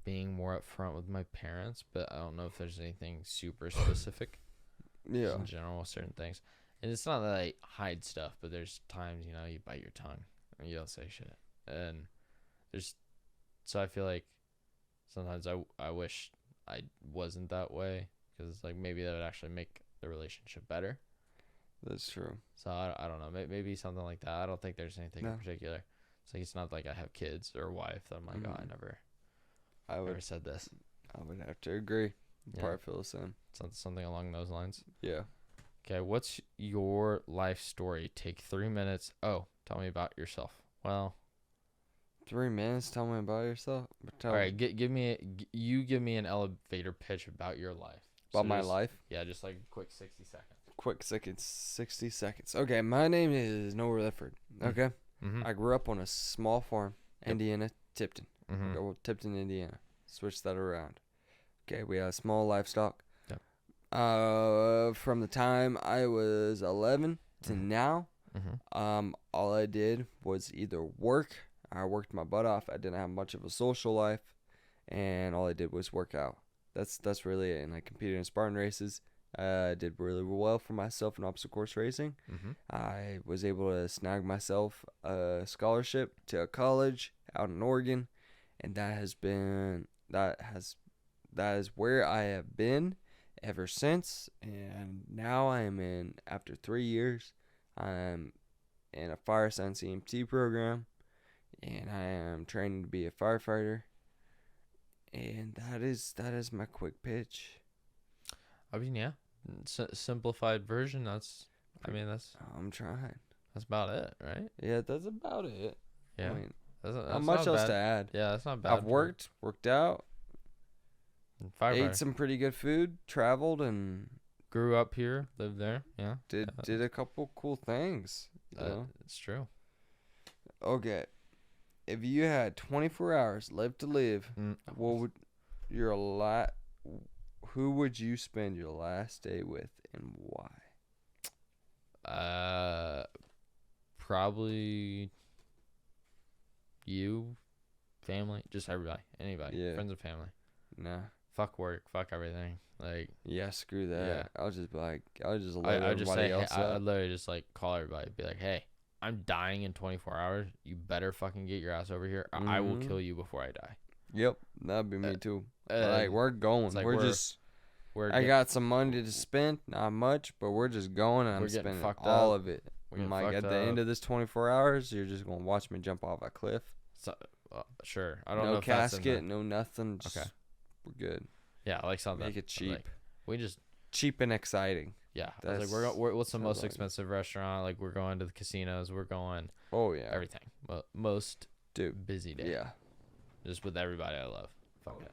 S1: being more upfront with my parents, but I don't know if there's anything super specific.
S2: Yeah.
S1: In general, with certain things. And it's not that I hide stuff, but there's times, you bite your tongue and you don't say shit. And so I feel like sometimes I wish I wasn't that way because like maybe that would actually make the relationship better.
S2: That's true.
S1: So I don't know, maybe something like that. I don't think there's anything in particular. It's like it's not like I have kids or a wife that I'm like, I never said this.
S2: I would have to agree. Probably feel the same.
S1: Something along those lines.
S2: Yeah.
S1: Okay, what's your life story? Take 3 minutes. Oh, tell me about yourself. Well,
S2: 3 minutes. Tell me about yourself.
S1: All right, give me an elevator pitch about your life.
S2: About my life?
S1: Yeah, just like a quick 60 seconds.
S2: 60 seconds. Okay, my name is Noah Rutherford. Okay, I grew up on a small farm, Indiana, Tipton. Tipton, Indiana. Switch that around. Okay, we had small livestock.
S1: Yep.
S2: From the time I was 11 to now, all I did was either work. I worked my butt off. I didn't have much of a social life, and all I did was work out. That's really it. And I competed in Spartan races. I did really well for myself in obstacle course racing. I was able to snag myself a scholarship to a college out in Oregon, and that is where I have been ever since. And now after 3 years, I'm in a fire science EMT program, and I am training to be a firefighter. And that is my quick pitch.
S1: I mean, yeah, simplified version. I'm
S2: trying.
S1: That's about it, right?
S2: Yeah, that's about it.
S1: Yeah.
S2: I mean,
S1: that's
S2: not much else to add.
S1: Yeah, that's not bad.
S2: I've worked out, ate some pretty good food, traveled, and
S1: grew up here, lived there. Yeah,
S2: did a couple cool things.
S1: It's true.
S2: Okay, if you had 24 hours left to live, who would you spend your last day with, and why?
S1: Probably you, family, just everybody, anybody,
S2: Yeah.
S1: friends and family.
S2: Nah.
S1: Fuck work, fuck everything. Like,
S2: Yeah, screw that.
S1: Yeah.
S2: I'll just be like, I'll just let
S1: I just
S2: everybody
S1: say,
S2: else
S1: I'd
S2: up.
S1: literally just like call everybody, be like, hey, I'm dying in 24 hours. You better fucking get your ass over here. Or I will kill you before I die.
S2: Yep, that'd be me too. Like, we're going.
S1: like
S2: I got some money to spend, not much, but we're just going, and I'm spending all of it. I'm like, at the end of this 24 hours, you're just gonna watch me jump off a cliff.
S1: So, sure. I don't know.
S2: No
S1: if that's
S2: casket, no nothing.
S1: Okay.
S2: We're good.
S1: Yeah, I like something.
S2: Make it cheap.
S1: Like, we just
S2: cheap and exciting.
S1: Yeah, I was like, what's the most expensive restaurant? Like, we're going to the casinos. We're going.
S2: Oh yeah.
S1: Everything. Most busy day.
S2: Yeah.
S1: Just with everybody I love. Fuck it.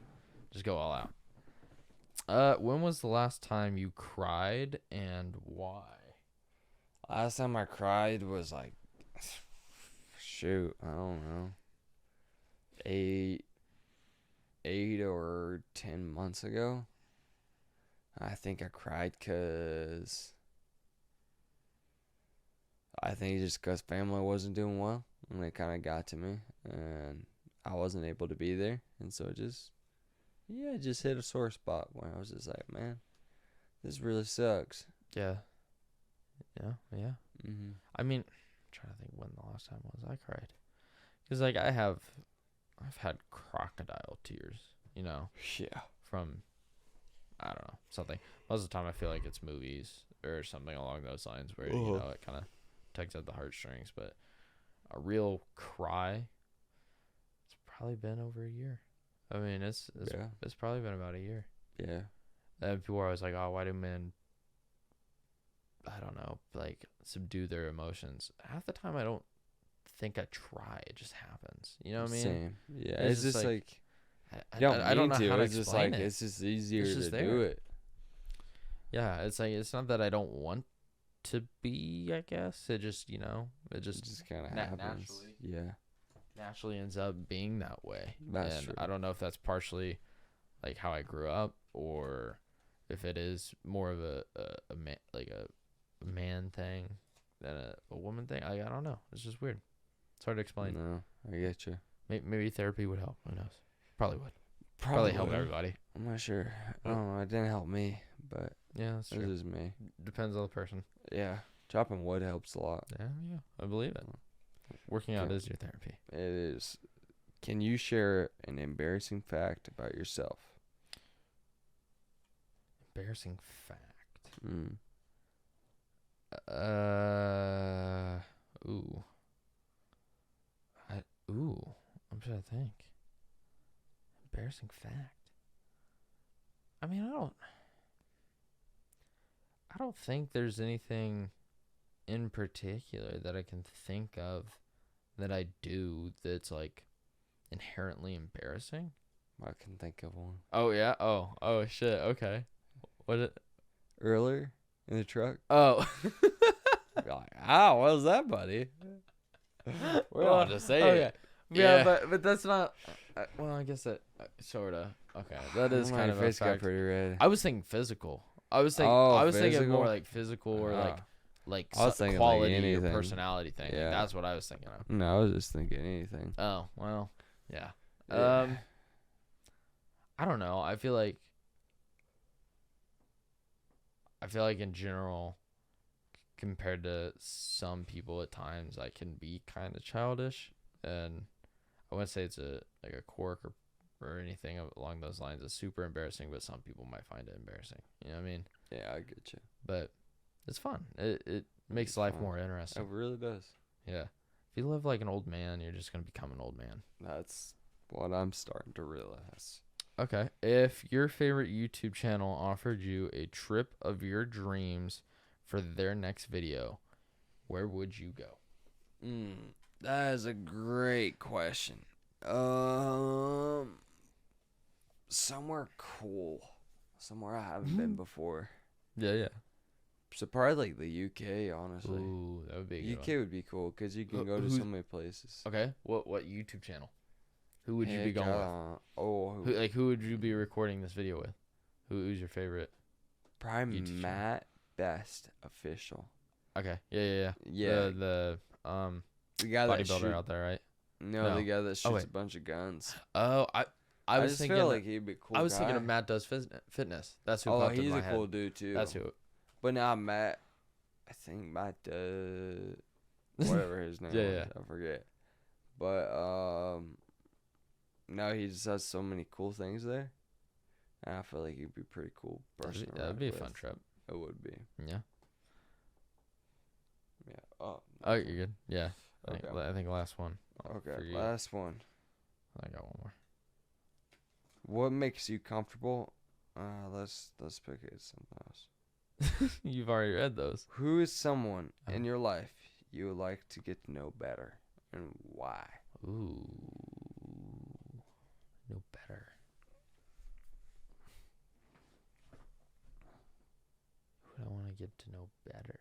S1: Just go all out. When was the last time you cried and why?
S2: Last time I cried was like, shoot, I don't know, 8 or 10 months ago. I think I cried because I think just because family wasn't doing well, and it kind of got to me, and I wasn't able to be there, and so it just hit a sore spot where I was just like, man, this really sucks.
S1: Yeah. I mean, I'm trying to think when the last time was I cried, because like I've had crocodile tears,
S2: Yeah.
S1: from I don't know, something. Most of the time I feel like it's movies or something along those lines where it kind of tugs at the heartstrings, but a real cry, it's probably been over a year. I mean, it's probably been about a year.
S2: Yeah.
S1: And people are always like, oh, why do men, I don't know, like subdue their emotions? Half the time I don't think I try. It just happens. You know what I mean?
S2: Same. Yeah. It's just like
S1: I don't know how to
S2: it's just
S1: explain
S2: like
S1: it.
S2: it's just easier
S1: It's just
S2: to
S1: there.
S2: do it.
S1: Yeah, it's like, it's not that I don't want to be, I guess. It just, it just
S2: kind of happens.
S1: naturally ends up being that way.
S2: That's true.
S1: I don't know if that's partially like how I grew up, or if it is more of a man, like a man thing than a woman thing. I don't know. It's just weird. It's hard to explain.
S2: No, I get you.
S1: Maybe therapy would help. Who knows? Probably would. Probably help everybody.
S2: I'm not sure. I don't know. It didn't help me, but
S1: yeah, that's true.
S2: This is me.
S1: Depends on the person.
S2: Yeah, chopping wood helps a lot.
S1: Yeah, I believe it. Working out is your therapy.
S2: It is. Can you share an embarrassing fact about yourself?
S1: Embarrassing fact. I'm trying to think. Embarrassing fact. I mean, I don't think there's anything in particular that I can think of that I do that's like inherently embarrassing.
S2: I can think of one.
S1: Oh yeah. Oh shit. Okay. What it?
S2: Earlier in the truck.
S1: Oh.
S2: You're like, what was that, buddy? We're
S1: well,
S2: on to say it.
S1: Yeah, but that's not. Well, I guess that sort of. Okay, that is kind of a
S2: face got
S1: fact.
S2: pretty red.
S1: I was thinking physical. I was thinking
S2: physical?
S1: more like physical or like
S2: I was thinking
S1: quality
S2: like
S1: or
S2: anything.
S1: personality thing.
S2: Yeah.
S1: Like, that's what I was thinking of.
S2: No, I was just thinking anything.
S1: Oh well, yeah.
S2: Yeah.
S1: I don't know. I feel like in general, compared to some people at times, I can be kind of childish, and I wouldn't say it's a quirk or anything along those lines. It's super embarrassing, but some people might find it embarrassing. You know what I mean?
S2: Yeah, I get you.
S1: But it's fun. It makes life more interesting.
S2: It really does.
S1: Yeah. If you live like an old man, you're just gonna become an old man.
S2: That's what I'm starting to realize.
S1: Okay. If your favorite YouTube channel offered you a trip of your dreams for their next video, where would you go?
S2: That is a great question. Somewhere cool. Somewhere I haven't been before.
S1: Yeah.
S2: So probably like the UK, honestly.
S1: Ooh, that would be a good
S2: UK
S1: one.
S2: would be cool because you can go to so many places.
S1: Okay. What YouTube channel? Who would you be going with? Who would you be recording this video with? Who's your favorite?
S2: Probably
S1: YouTube
S2: Matt Best Official.
S1: Okay. Yeah.
S2: Yeah.
S1: The
S2: The guy that
S1: bodybuilder out there, right?
S2: No, the guy that shoots
S1: wait.
S2: a bunch of guns.
S1: Oh, I was
S2: just
S1: thinking.
S2: feel like he'd be a cool.
S1: I was
S2: guy.
S1: thinking of Matt Does Fitness. That's who
S2: Oh,
S1: popped in
S2: he's
S1: my
S2: a
S1: head.
S2: cool dude too.
S1: That's who.
S2: But now Matt, I think Matt whatever his name was, I forget. But now he just has so many cool things there. And I feel like he'd be pretty cool person.
S1: That'd be a fun trip.
S2: It would be.
S1: Yeah.
S2: Yeah. Oh,
S1: you're good. Yeah.
S2: Okay.
S1: I think last one.
S2: Okay, last one.
S1: I got one more.
S2: What makes you comfortable? Let's pick it something else.
S1: You've already read those.
S2: Who is someone in your life you would like to get to know better, and why?
S1: Ooh, know better. Who do I want to get to know better?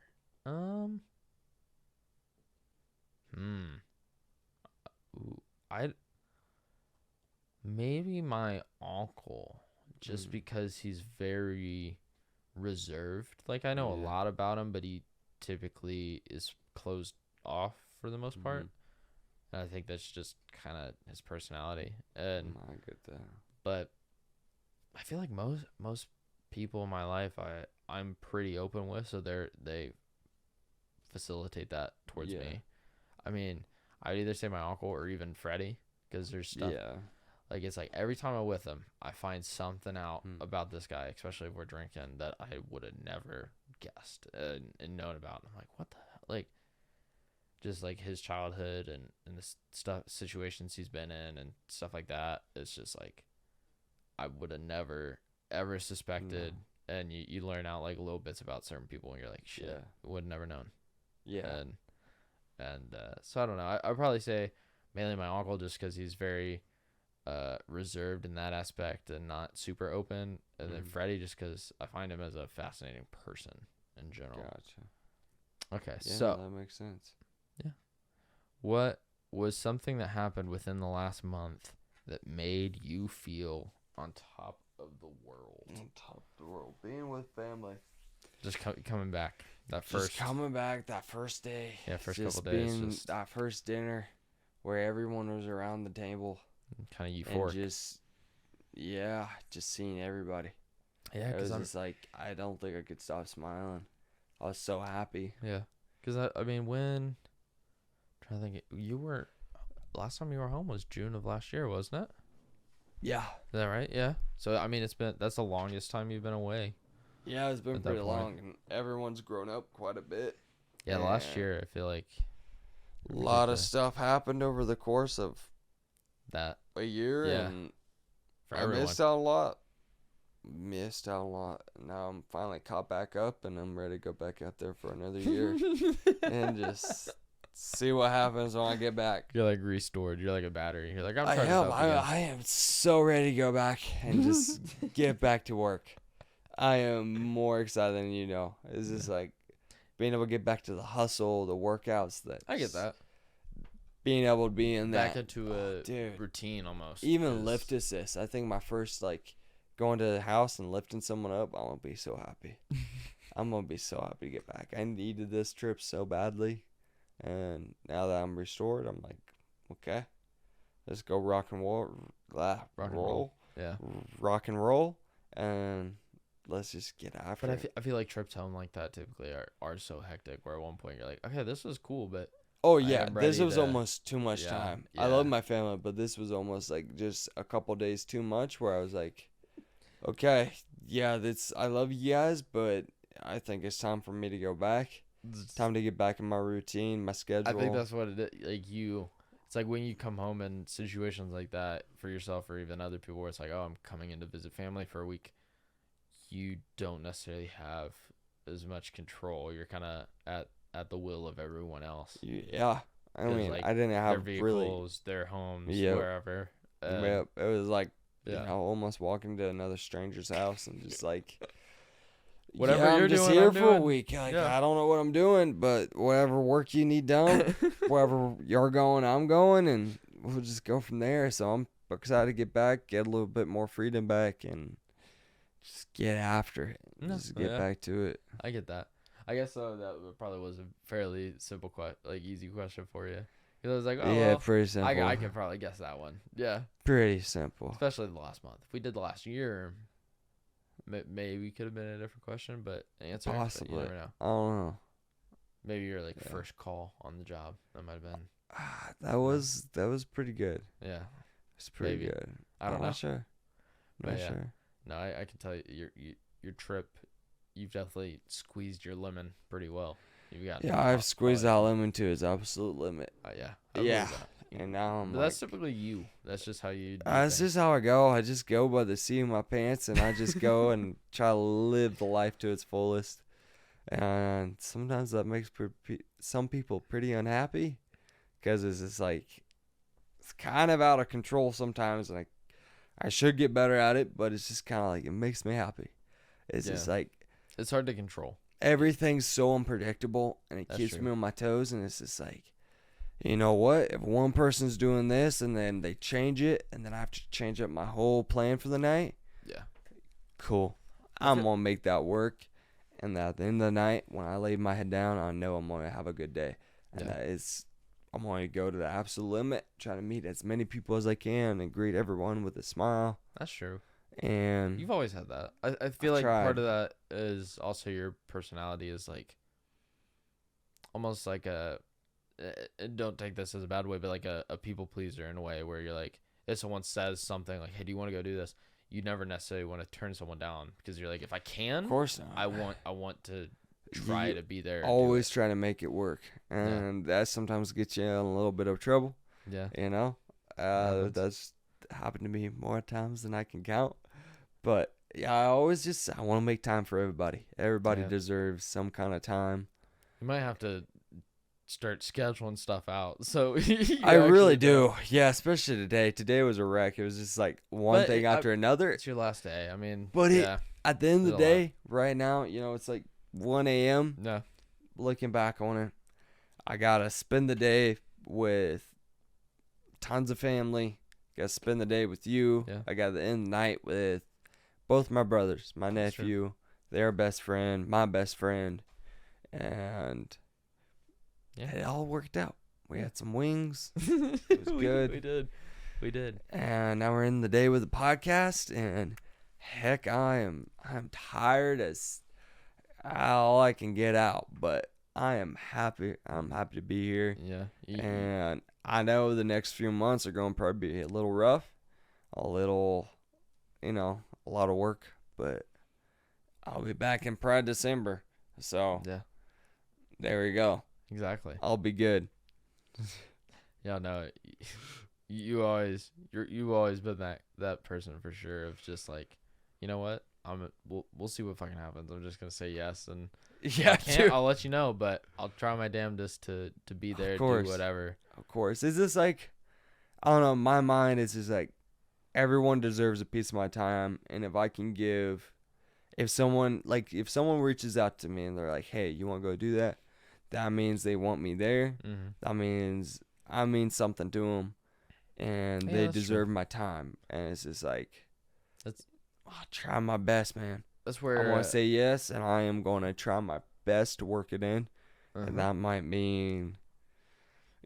S1: Maybe my uncle, just because he's very reserved. Like, I know a lot about him, but he typically is closed off for the most part. And I think that's just kind of his personality. And
S2: I get that.
S1: But I feel like most people in my life I'm pretty open with, so they facilitate that towards me. I mean, I'd either say my uncle or even Freddie, because there's stuff. Yeah. Like, it's like every time I'm with him, I find something out about this guy, especially if we're drinking, that I would have never guessed and known about. And I'm like, what the hell? Like, just like his childhood and the situations he's been in and stuff like that. It's just like, I would have never, ever suspected. No. And you learn out like little bits about certain people, and you're like, shit, would have never known. Yeah. And so I don't know. I'd probably say mainly my uncle, just because he's very reserved in that aspect and not super open, and then Freddie, just because I find him as a fascinating person in general.
S2: Gotcha.
S1: Okay,
S2: yeah,
S1: so
S2: that makes sense.
S1: Yeah. What was something that happened within the last month that made you feel on top of the world?
S2: On top of the world, being with family.
S1: Just coming back that
S2: first day.
S1: Yeah, first couple days.
S2: Just that first dinner where everyone was around the table.
S1: Kind of euphoric.
S2: And just seeing everybody. Yeah, because I'm just like, I don't think I could stop smiling. I was so happy.
S1: Yeah, because I mean, I'm trying to think, last time you were home was June of last year, wasn't it?
S2: Yeah.
S1: Is that right? Yeah. So I mean, that's the longest time you've been away.
S2: Yeah, it's been pretty long, and everyone's grown up quite a bit.
S1: Yeah, last year I feel like
S2: a lot of stuff happened over the course of a year, and I missed out a lot. Now I'm finally caught back up, and I'm ready to go back out there for another year and just see what happens when I get back.
S1: You're like restored. You're like a battery. You're like,
S2: I am so ready to go back and just get back to work. I am more excited than you know. It's just like being able to get back to the hustle, the workouts.
S1: I get that.
S2: Being able to be in
S1: back into a routine almost.
S2: Even lift assist. I think my first going to the house and lifting someone up, I'm gonna be so happy. I'm gonna be so happy to get back. I needed this trip so badly, and now that I'm restored, I'm like, okay, let's go rock and roll.
S1: Yeah,
S2: rock and roll, and let's just get after it.
S1: But I feel like trips home like that typically are so hectic. Where at one point you're like, okay, this was cool, but
S2: oh yeah, this was almost too much time. Yeah. I love my family, but this was almost like just a couple days too much. Where I was like, okay, yeah, I love you guys, but I think it's time for me to go back. It's time to get back in my routine, my schedule.
S1: I think that's what it is. Like it's like when you come home in situations like that for yourself or even other people, where it's like, oh, I'm coming in to visit family for a week. You don't necessarily have as much control. You're kind of at the will of everyone else.
S2: Yeah, I mean, I didn't have
S1: their vehicles, their homes, wherever.
S2: It was like. Almost walking to another stranger's house and just like,
S1: whatever you're
S2: just
S1: doing,
S2: here
S1: I'm
S2: for
S1: doing.
S2: a week. Like, I don't know what I'm doing, but whatever work you need done, wherever you're going, I'm going, and we'll just go from there. So I'm excited to get back, get a little bit more freedom back, and just get after it. Just get back to it.
S1: I get that. I guess so. That probably was a fairly simple easy question for you. Because I was like, oh,
S2: Yeah,
S1: well,
S2: pretty simple.
S1: I can probably guess that one. Yeah.
S2: Pretty simple.
S1: Especially the last month. If we did the last year, maybe could have been a different question, but answer.
S2: Possibly.
S1: But you never know.
S2: I don't know.
S1: Maybe your first call on the job. That might have been.
S2: That was pretty good.
S1: Yeah.
S2: It's pretty good.
S1: I don't know.
S2: Not sure.
S1: But
S2: Not
S1: yeah.
S2: sure.
S1: No, I can tell you your trip, you've definitely squeezed your lemon pretty well. You've got
S2: I've squeezed that lemon to its absolute limit.
S1: Yeah.
S2: Yeah. And now
S1: but that's typically you. That's just how you do
S2: that's just how I go. I just go by the seat of my pants, and I just go and try to live the life to its fullest. And sometimes that makes some people pretty unhappy because it's just like it's kind of out of control sometimes, and I should get better at it, but it's just kind of like it makes me happy. It's just like
S1: it's hard to control.
S2: Everything's so unpredictable, and it keeps me on my toes, and it's just like, you know what? If one person's doing this and then they change it, and then I have to change up my whole plan for the night, cool. I'm going to make that work. And at the end of the night, when I lay my head down, I know I'm going to have a good day. And that is, I'm going to go to the absolute limit, try to meet as many people as I can and greet everyone with a smile.
S1: That's true.
S2: And
S1: you've always had that. I feel like part of that is also your personality is like almost like don't take this as a bad way, but like a people pleaser in a way where you're like, if someone says something like, hey, do you want to go do this? You never necessarily want to turn someone down because you're like, if I can,
S2: of course not.
S1: I want to try to be there.
S2: Always try to make it work. And that sometimes gets you in a little bit of trouble.
S1: Yeah.
S2: You know, that's happened to me more times than I can count. But I always I want to make time for everybody. Everybody deserves some kind of time.
S1: You might have to start scheduling stuff out. So
S2: I really do. Yeah, especially today. Today was a wreck. It was just like one thing after another.
S1: It's your last day. I mean,
S2: but at the end of the day, right now, it's like 1 a.m.
S1: Yeah.
S2: Looking back on it, I gotta spend the day with tons of family. Gotta spend the day with you.
S1: Yeah.
S2: I gotta end the night with both my brothers, my nephew, their best friend, my best friend, and it all worked out. We had some wings. It was good.
S1: We did.
S2: And now we're in the day with the podcast, and heck, I'm tired as all I can get out, but I am happy. I'm happy to be here.
S1: Yeah.
S2: And I know the next few months are going to probably be a little rough, a little, a lot of work, but I'll be back in Pride December. So there we go.
S1: Exactly.
S2: I'll be good.
S1: Yeah, no, you've always been that person for sure of just like, you know what? We'll see what fucking happens. I'm just gonna say yes, and I'll let you know, but I'll try my damnedest to be there, do whatever.
S2: Of course. It's just like, I don't know, my mind is just like, everyone deserves a piece of my time, and if someone reaches out to me and they're like, hey, you want to go do that? That means they want me there.
S1: Mm-hmm.
S2: That means I mean something to them, and they deserve my time. And it's just like, I'll try my best, man.
S1: That's where
S2: I want to say yes, and I am going to try my best to work it in. And that might mean,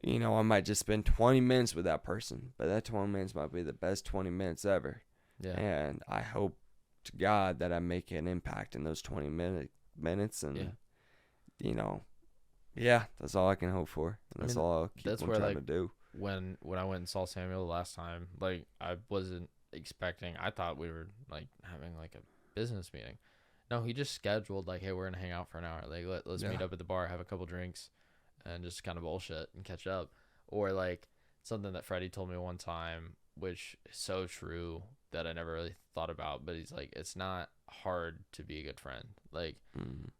S2: I might just spend 20 minutes with that person, but that 20 minutes might be the best 20 minutes ever.
S1: Yeah.
S2: And I hope to God that I make an impact in those 20 minutes, and that's all I can hope for. And that's all I'll keep on trying to do.
S1: When I went and saw Samuel the last time, like, I wasn't expecting. I thought we were like having like a business meeting. No, he just scheduled like, hey, we're gonna hang out for an hour. Like, let's meet up at the bar, have a couple drinks, and just kind of bullshit and catch up. Or like something that Freddie told me one time, which is so true that I never really thought about. But he's like, it's not hard to be a good friend. Like,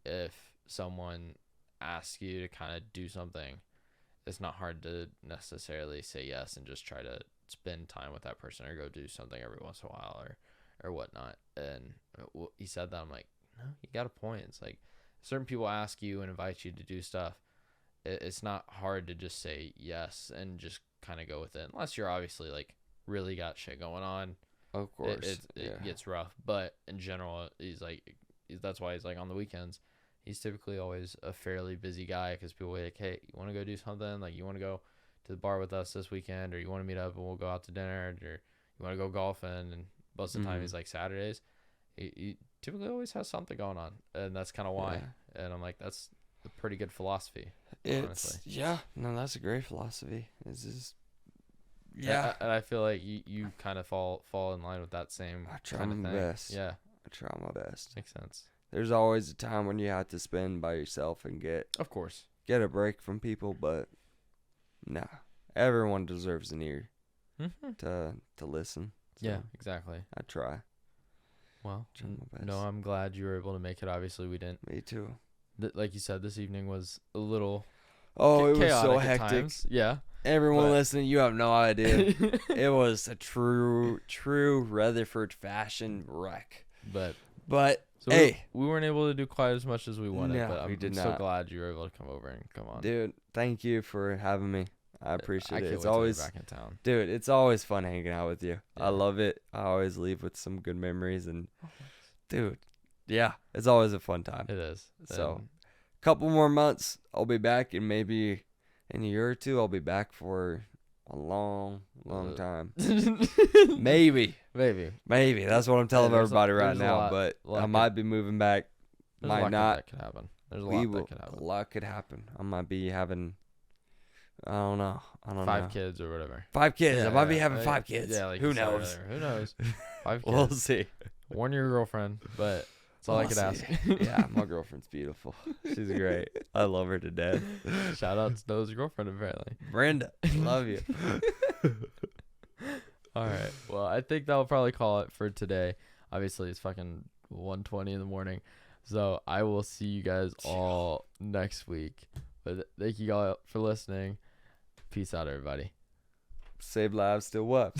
S1: if someone asks you to kind of do something, it's not hard to necessarily say yes and just try to spend time with that person or go do something every once in a while or whatnot. And he said that, I'm like, no, you got a point. It's like certain people ask you and invite you to do stuff. It's not hard to just say yes and just kind of go with it, unless you're obviously like really got shit going on.
S2: Of course,
S1: it gets rough. But in general, he's like, that's why he's like, on the weekends, he's typically always a fairly busy guy because people are like, hey, you want to go do something? Like, you want to go to the bar with us this weekend, or you want to meet up and we'll go out to dinner, or you want to go golfing? And most of the time he's like Saturdays. He typically always has something going on, and that's kind of why. Yeah. And I'm like, that's a pretty good philosophy. Honestly.
S2: That's a great philosophy. It's just
S1: and I feel like you kind of fall in line with that same kind of thing.
S2: Best.
S1: Yeah,
S2: I try my best.
S1: Makes sense.
S2: There's always a time when you have to spend by yourself and get a break from people, but nah, everyone deserves an ear to listen. So
S1: yeah, exactly.
S2: I try.
S1: Well, no, I'm glad you were able to make it. Obviously, we didn't.
S2: Me too.
S1: Like you said, this evening was a little
S2: it was so hectic.
S1: Times. Yeah.
S2: Everyone listening, you have no idea. It was a true Rutherford fashion wreck. But
S1: so
S2: hey,
S1: we weren't able to do quite as much as we wanted.
S2: No,
S1: but I'm
S2: we did
S1: so
S2: not.
S1: glad you were able to come over and come on.
S2: Dude, thank you for having me. I appreciate it. It's
S1: wait
S2: always
S1: till you're back in town.
S2: Dude, it's always fun hanging out with you.
S1: Yeah.
S2: I love it. I always leave with some good memories, and dude, yeah, it's always a fun time.
S1: It is.
S2: So, couple more months, I'll be back, and maybe in a year or two, I'll be back for a long time. Maybe. That's what I'm telling everybody right now. But I might be moving back. Might not.
S1: That could happen. There's a lot that could happen.
S2: A lot could happen. I might be having. I don't know.
S1: 5 kids or whatever.
S2: 5 kids.
S1: Yeah,
S2: I might be having 5 kids.
S1: Yeah, like
S2: who knows?
S1: Who knows? 5 kids.
S2: We'll see.
S1: Warn your girlfriend, but that's all I could ask.
S2: Yeah, my girlfriend's beautiful. She's great. I love her to death.
S1: Shout out to Noah's girlfriend, apparently.
S2: Brenda, love you.
S1: All right. Well, I think that'll probably call it for today. Obviously, it's fucking 1:20 in the morning. So I will see you guys all next week. But thank you all for listening. Peace out, everybody.
S2: Save lives, still what?